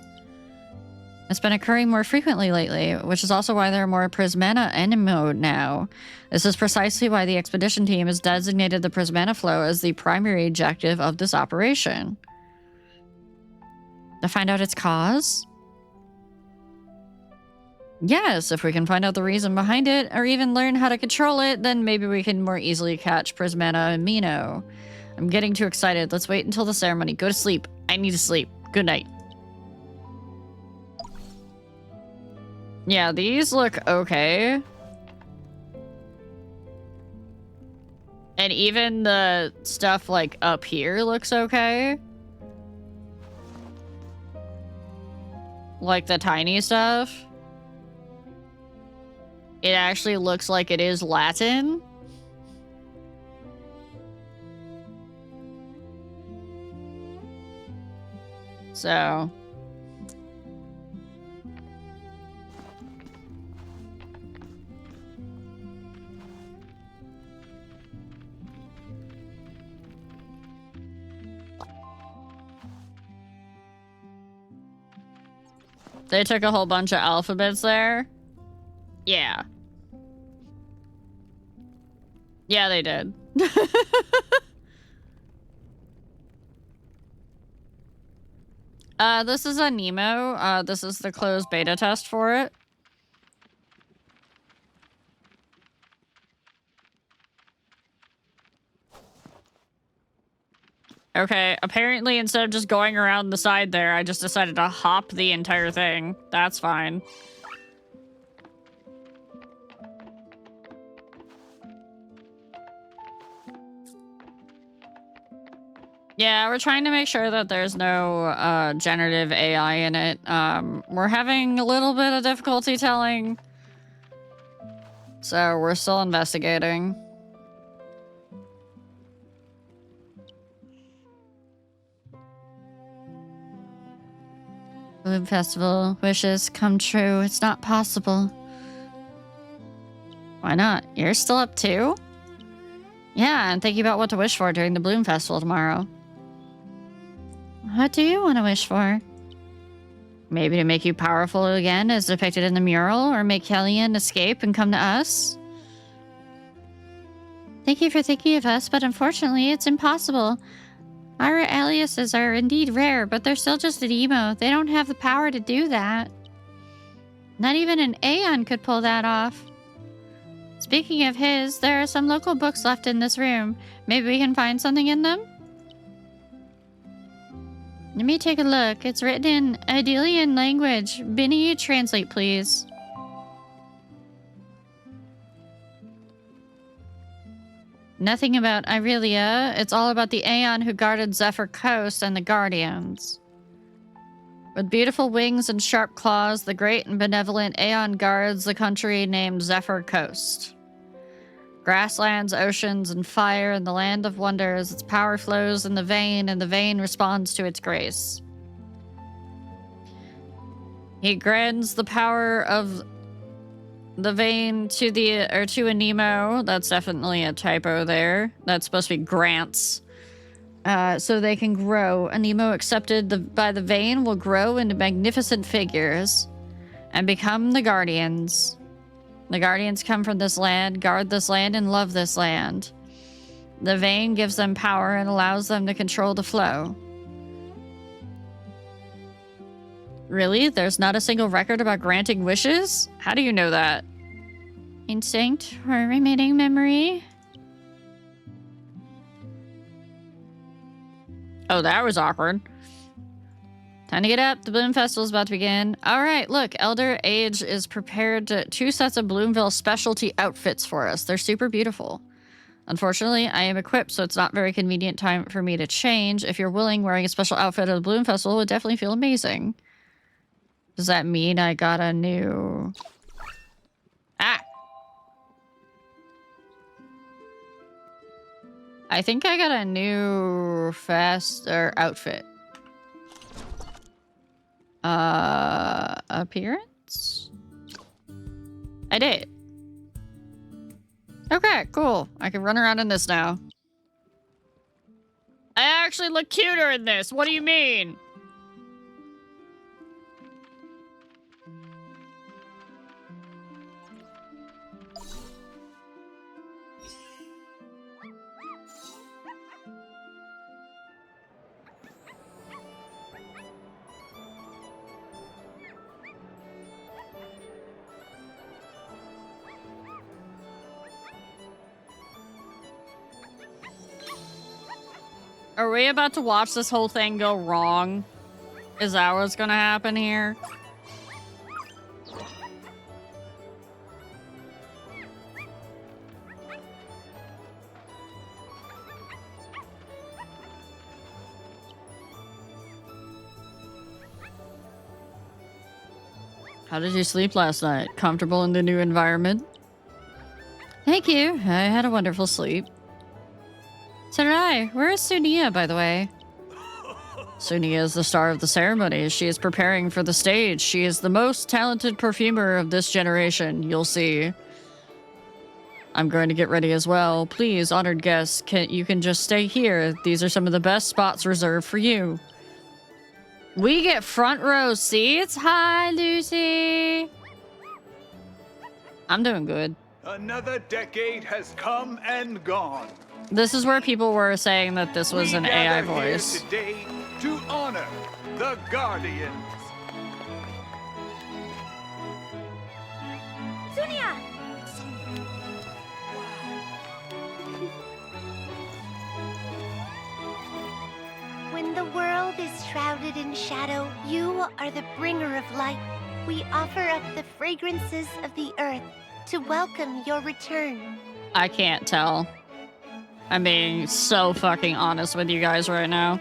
It's been occurring more frequently lately, which is also why there are more Prismata Aniimo now. This is precisely why the expedition team has designated the Prismata flow as the primary objective of this operation. To find out its cause? Yes, if we can find out the reason behind it, or even learn how to control it, then maybe we can more easily catch Prismata Aniimo. I'm getting too excited. Let's wait until the ceremony. Go to sleep. I need to sleep. Good night. Yeah, these look okay. And even the stuff like up here looks okay. Like the tiny stuff. It actually looks like it is Latin. So... They took a whole bunch of alphabets there. Yeah. Yeah, they did. This is Aniimo. This is the closed beta test for it. Okay, apparently instead of just going around the side there, I just decided to hop the entire thing. That's fine. Yeah, we're trying to make sure that there's no generative AI in it. We're having a little bit of difficulty telling. So we're still investigating. Bloom Festival wishes come true. It's not possible. Why not? You're still up too? Yeah, I'm thinking about what to wish for during the Bloom Festival tomorrow. What do you want to wish for? Maybe to make you powerful again as depicted in the mural, or make Kellyanne escape and come to us? Thank you for thinking of us, but unfortunately it's impossible. Our aliases are indeed rare, but they're still just an emo. They don't have the power to do that. Not even an Aeon could pull that off. Speaking of his, there are some local books left in this room. Maybe we can find something in them? Let me take a look. It's written in Idelian language. Binny, translate, please. Nothing about Irelia. It's all about the Aeon who guarded Zephyr Coast and the Guardians. With beautiful wings and sharp claws, the great and benevolent Aeon guards the country named Zephyr Coast. Grasslands, oceans, and fire in the land of wonders, its power flows in the vein, and the vein responds to its grace. He grants the power of the vein to Aniimo. That's definitely a typo there. That's supposed to be grants. So they can grow. Aniimo accepted by the vein will grow into magnificent figures and become the Guardians. The Guardians come from this land, guard this land, and love this land. The vein gives them power and allows them to control the flow. Really? There's not a single record about granting wishes? How do you know that? Instinct or remaining memory? Oh, that was awkward. Time to get up. The Bloom Festival's about to begin. All right, look. Elder Age is prepared 2 sets of Bloomville specialty outfits for us. They're super beautiful. Unfortunately, I am equipped, so it's not very convenient time for me to change. If you're willing, wearing a special outfit at the Bloom Festival would definitely feel amazing. Does that mean I got a new... Ah! I think I got a new faster outfit. Appearance? I did. Okay, cool. I can run around in this now. I actually look cuter in this. What do you mean? Are we about to watch this whole thing go wrong? Is that what's gonna happen here? How did you sleep last night? Comfortable in the new environment? Thank you. I had a wonderful sleep. So did I. Where is Sunia, by the way? Sunia is the star of the ceremony. She is preparing for the stage. She is the most talented perfumer of this generation. You'll see. I'm going to get ready as well. Please, honored guests, you can just stay here. These are some of the best spots reserved for you. We get front row seats? Hi, Lucy. I'm doing good. Another decade has come and gone. This is where people were saying that this was an AI voice. Here today to honor the Guardians. Sunia! When the world is shrouded in shadow, you are the bringer of light. We offer up the fragrances of the earth to welcome your return. I can't tell. I'm being so fucking honest with you guys right now.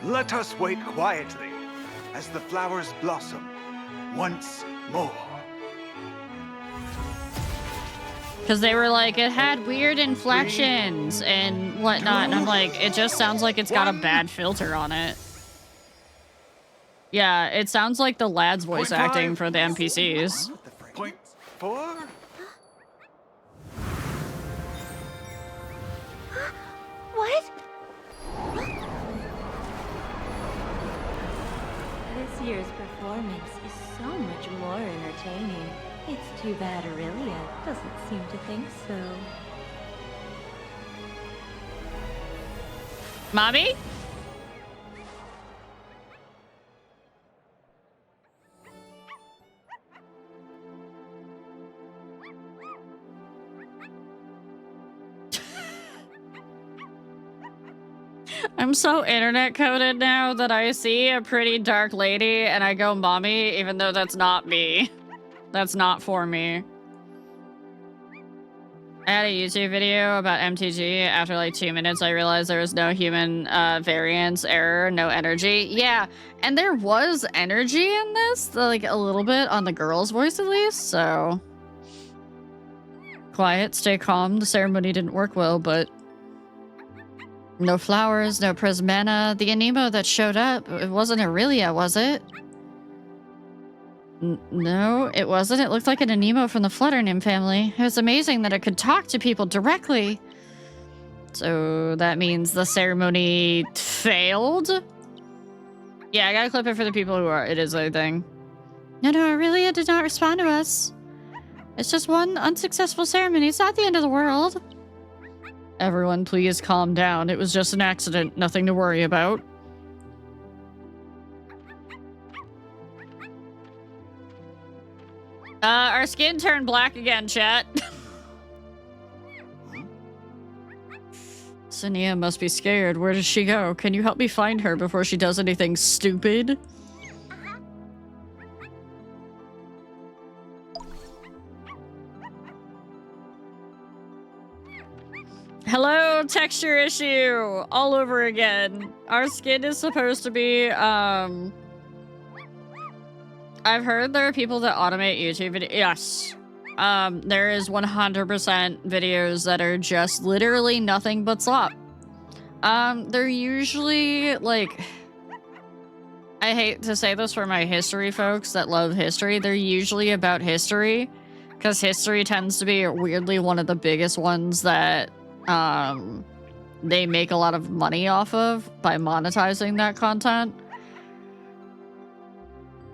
Let us wait quietly as the flowers blossom once more. Because they were like, it had weird inflections and whatnot. And I'm like, it just sounds like it's got a bad filter on it. Yeah, it sounds like the lad's voice acting for the NPCs. 0.4? What? This year's performance is so much more entertaining. It's too bad Aurelia doesn't seem to think so. Mommy? I'm so internet coded now that I see a pretty dark lady and I go mommy, even though that's not me. That's not for me. I had a YouTube video about MTG. After like 2 minutes, I realized there was no human variance error, no energy. Yeah, and there was energy in this, like a little bit on the girl's voice at least, so. Quiet, stay calm. The ceremony didn't work well, but no flowers, no Prismana. The Aniimo that showed up, it wasn't Aurelia, was it? No, it wasn't. It looked like an Aniimo from the Flutter Nymph family. It was amazing that it could talk to people directly. So that means the ceremony failed? Yeah, I gotta clip it for the people who are. It is a thing. No, Aurelia did not respond to us. It's just one unsuccessful ceremony. It's not the end of the world. Everyone, please calm down. It was just an accident. Nothing to worry about. Our skin turned black again, chat. Sania must be scared. Where does she go? Can you help me find her before she does anything stupid? Hello, texture issue! All over again. Our skin is supposed to be, I've heard there are people that automate YouTube videos. Yes. There is 100% videos that are just literally nothing but slop. They're usually, like... I hate to say this for my history folks that love history. They're usually about history. Because history tends to be weirdly one of the biggest ones that, they make a lot of money off of by monetizing that content.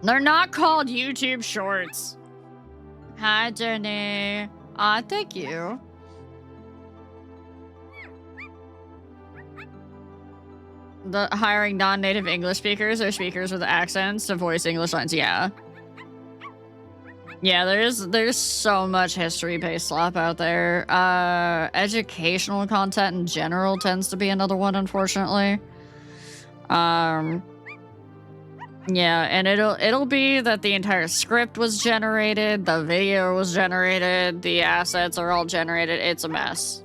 They're not called YouTube Shorts. Hi, Jenny. Aw, thank you. The hiring non-native English speakers or speakers with accents to voice English lines. Yeah. Yeah, there's so much history-based slop out there. Educational content in general tends to be another one, unfortunately. Yeah, and it'll be that the entire script was generated, the video was generated, the assets are all generated. It's a mess.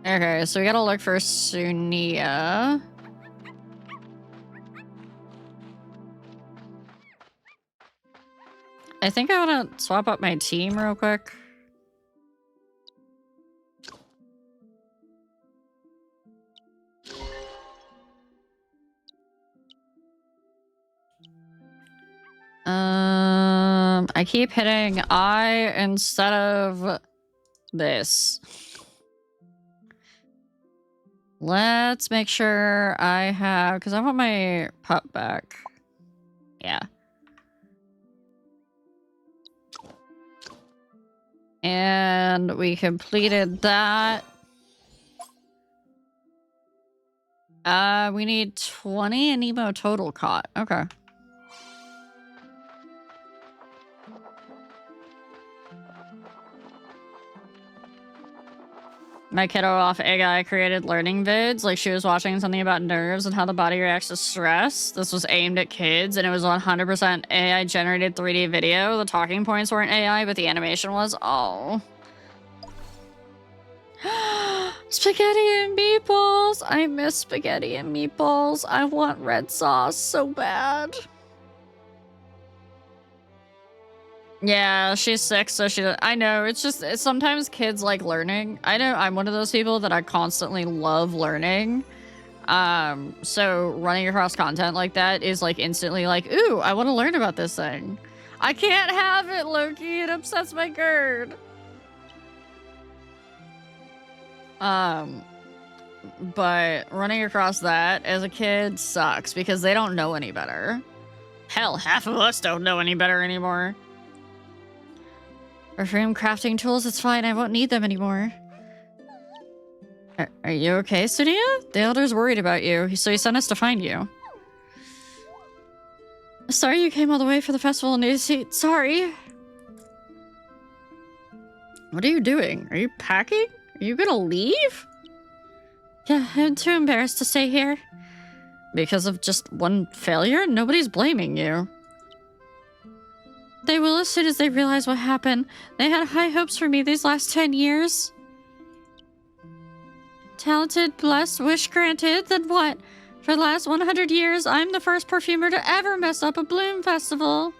Okay, so we gotta look for Sunia. I think I want to swap up my team real quick. I keep hitting I instead of this. Let's make sure I have, because I want my pup back. Yeah. And we completed that. We need 20 Aniimo total caught. Okay. My kiddo off AI created learning vids, like she was watching something about nerves and how the body reacts to stress. This was aimed at kids, and it was 100% AI generated 3D video. The talking points weren't AI, but the animation was. Oh. Spaghetti and meatballs! I miss spaghetti and meatballs. I want red sauce so bad. Yeah, she's 6, so I know, it's just, sometimes kids like learning. I know I'm one of those people that I constantly love learning. So running across content like that is like instantly like, ooh, I want to learn about this thing. I can't have it, Loki. It upsets my GERD. But running across that as a kid sucks because they don't know any better. Hell, half of us don't know any better anymore. For frame crafting tools, it's fine. I won't need them anymore. Are you okay, Sudia? The Elder's worried about you, so he sent us to find you. Sorry you came all the way for the festival and sorry. What are you doing? Are you packing? Are you gonna leave? Yeah, I'm too embarrassed to stay here. Because of just one failure? Nobody's blaming you. They will as soon as they realize what happened. They had high hopes for me these last 10 years. Talented, blessed, wish granted, then what? For the last 100 years, I'm the first perfumer to ever mess up a bloom festival.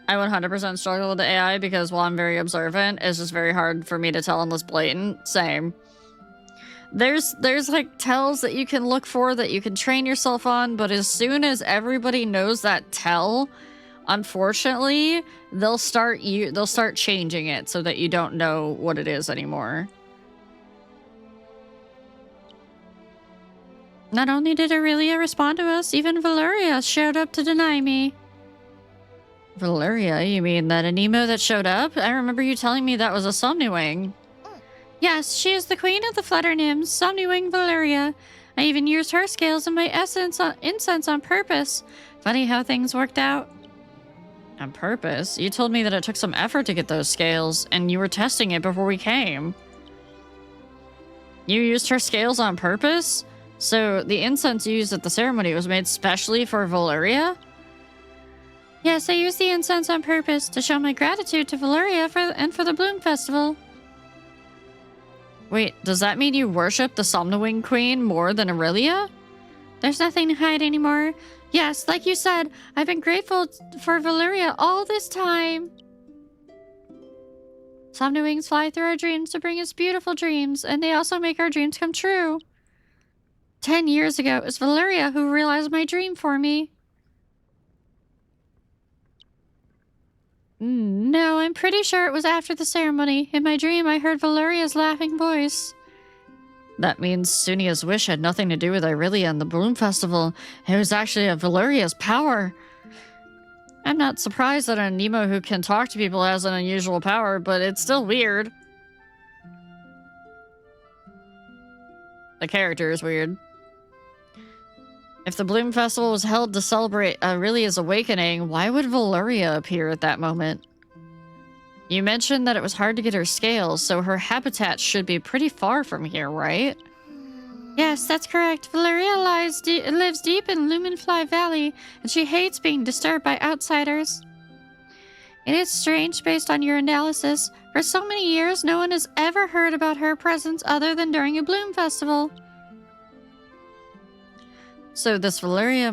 I 100% struggle with the AI because while I'm very observant, it's just very hard for me to tell unless blatant. Same. There's like tells that you can look for that you can train yourself on, but as soon as everybody knows that tell, unfortunately, they'll start changing it so that you don't know what it is anymore. Not only did Aurelia respond to us, even Valeria showed up to deny me. Valeria, you mean that Aniimo that showed up? I remember you telling me that was a Somniwing. Yes, she is the queen of the flutter nymphs, Somniwing Valeria. I even used her scales in my incense on purpose. Funny how things worked out. On purpose? You told me that it took some effort to get those scales, and you were testing it before we came. You used her scales on purpose? So the incense used at the ceremony was made specially for Valeria? Yes, I used the incense on purpose to show my gratitude to Valeria and for the Bloom Festival. Wait, does that mean you worship the Somniwing Queen more than Aurelia? There's nothing to hide anymore. Yes, like you said, I've been grateful for Valeria all this time. Somniwings fly through our dreams to bring us beautiful dreams, and they also make our dreams come true. 10 years ago, it was Valeria who realized my dream for me. No, I'm pretty sure it was after the ceremony. In my dream, I heard Valeria's laughing voice. That means Sunia's wish had nothing to do with Aurelia and the Bloom Festival. It was actually a Valeria's power. I'm not surprised that an Aniimo who can talk to people has an unusual power, but it's still weird. The character is weird. If the Bloom Festival was held to celebrate Aurelia's awakening, why would Valeria appear at that moment? You mentioned that it was hard to get her scales, so her habitat should be pretty far from here, right? Yes, that's correct. Valeria lives deep in Lumenfly Valley, and she hates being disturbed by outsiders. It is strange based on your analysis. For so many years, no one has ever heard about her presence other than during a Bloom Festival. So this Valeria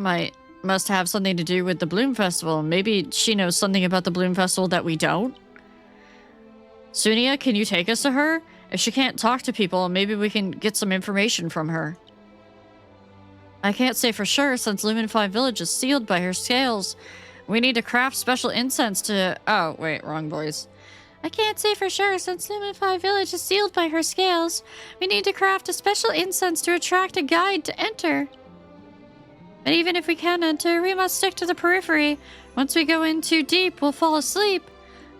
must have something to do with the Bloom Festival. Maybe she knows something about the Bloom Festival that we don't? Sunia, can you take us to her? If she can't talk to people, maybe we can get some information from her. I can't say for sure since Lumenfly Village is sealed by her scales. We need to craft special incense to... Oh, wait, wrong voice. I can't say for sure since Lumenfly Village is sealed by her scales. We need to craft a special incense to attract a guide to enter. But even if we can enter, we must stick to the periphery. Once we go in too deep, we'll fall asleep.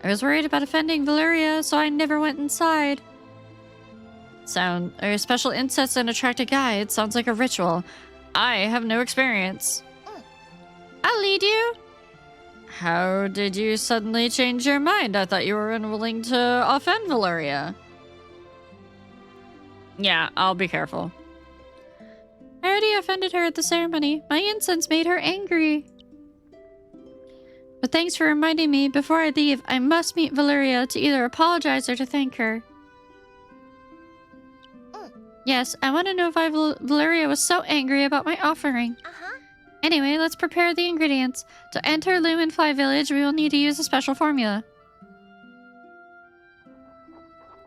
I was worried about offending Valeria, so I never went inside. A special incense and attract a guide sounds like a ritual. I have no experience. I'll lead you. How did you suddenly change your mind? I thought you were unwilling to offend Valeria. Yeah, I'll be careful. I already offended her at the ceremony. My incense made her angry. But thanks for reminding me. Before I leave, I must meet Valeria to either apologize or to thank her. Yes, I want to know why Valeria was so angry about my offering. Anyway, let's prepare the ingredients. To enter Lumenfly Village, we will need to use a special formula.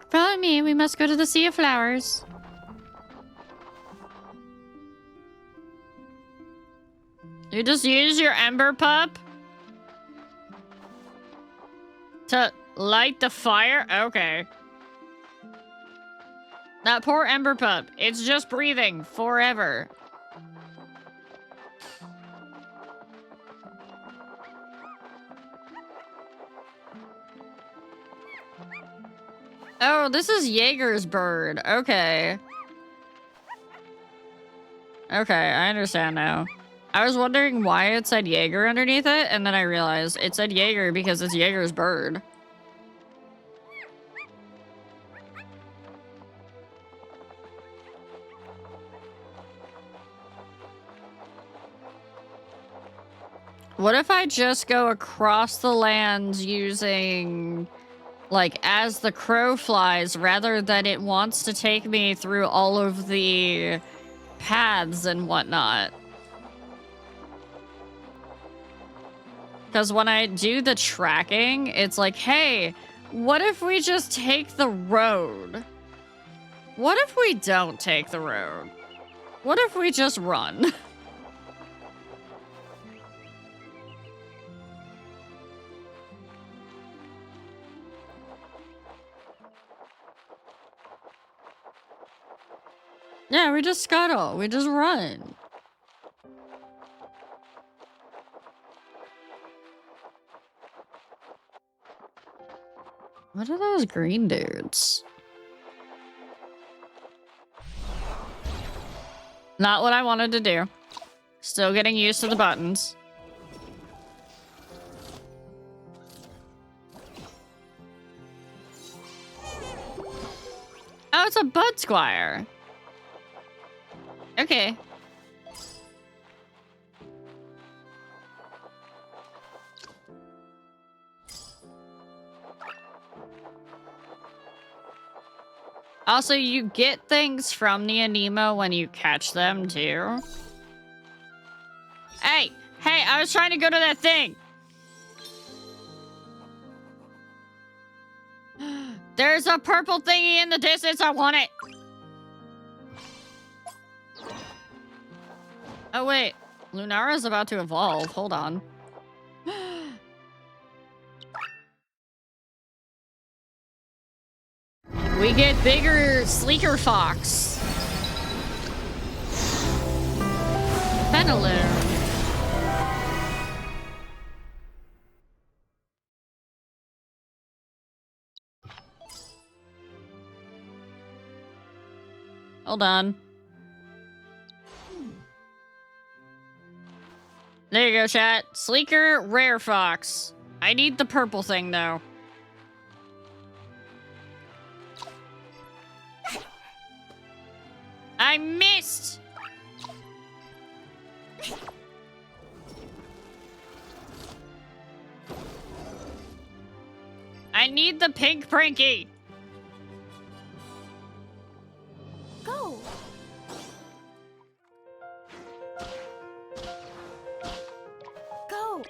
Follow me, we must go to the Sea of Flowers. You just use your Ember Pup? To light the fire? Okay. That poor Ember Pup. It's just breathing forever. Oh, this is Jaeger's bird. Okay. Okay, I understand now. I was wondering why it said Jaeger underneath it, and then I realized it said Jaeger because it's Jaeger's bird. What if I just go across the lands using, like, as the crow flies, rather than it wants to take me through all of the paths and whatnot? Because when I do the tracking, it's like, hey, what if we just take the road? What if we don't take the road? What if we just run? Yeah, we just scuttle. We just run. What are those green dudes? Not what I wanted to do. Still getting used to the buttons. Oh, it's a Bud Squire. Okay. Also, you get things from the Aniimo when you catch them, too. Hey! Hey, I was trying to go to that thing! There's a purple thingy in the distance, I want it! Oh, wait. Lunara's about to evolve. Hold on. We get bigger, sleeker fox. Fenaloon. Hold on. There you go, chat. Sleeker, rare fox. I need the purple thing, though. I missed! I need the pink Prinky. Go! Go!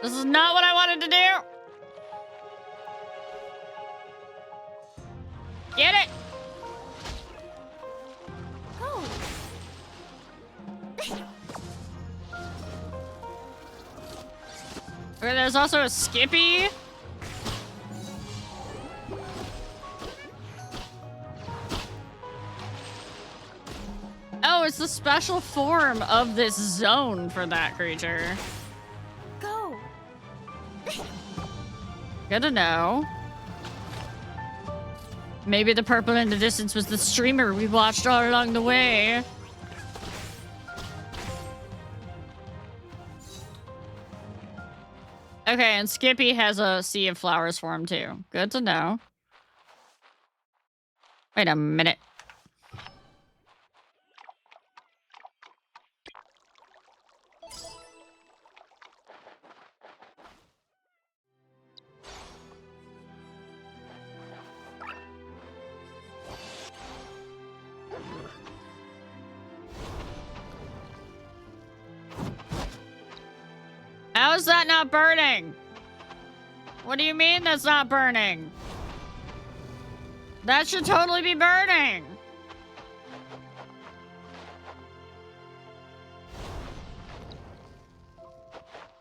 This is not what I wanted to do. Get it! Go! Okay, there's also a Skippy. Oh, it's the special form of this zone for that creature. Go! Good to know. Maybe the purple in the distance was the streamer we watched all along the way. Okay, and Skippy has a Sea of Flowers form too. Good to know. Wait a minute. How is that not burning? What do you mean that's not burning? That should totally be burning.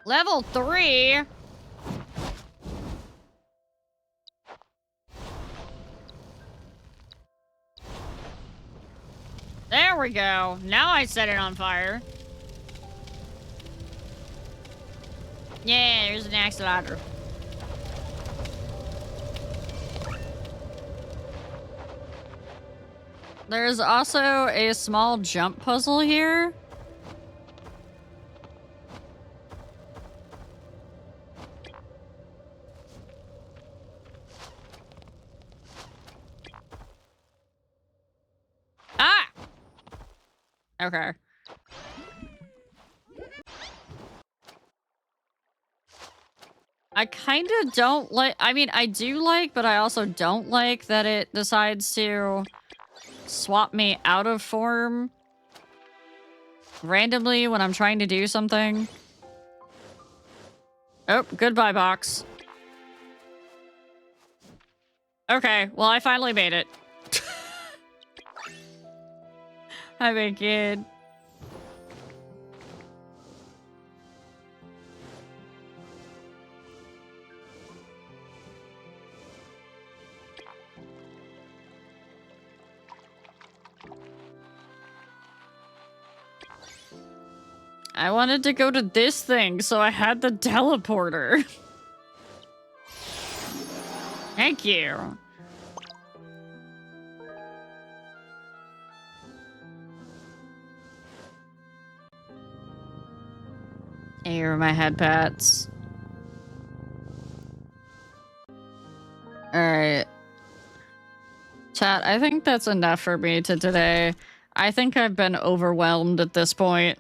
Level 3? There we go. Now I set it on fire. Yeah, there's an axolotl. There's also a small jump puzzle here. Ah! Okay. I kind of don't like... I mean, I do like, but I also don't like that it decides to swap me out of form randomly when I'm trying to do something. Oh, goodbye, box. Okay, well, I finally made it. Hi, big kid. I wanted to go to this thing, so I had the teleporter. Thank you. Here are my head pats. Alright. Chat, I think that's enough for me today. I think I've been overwhelmed at this point.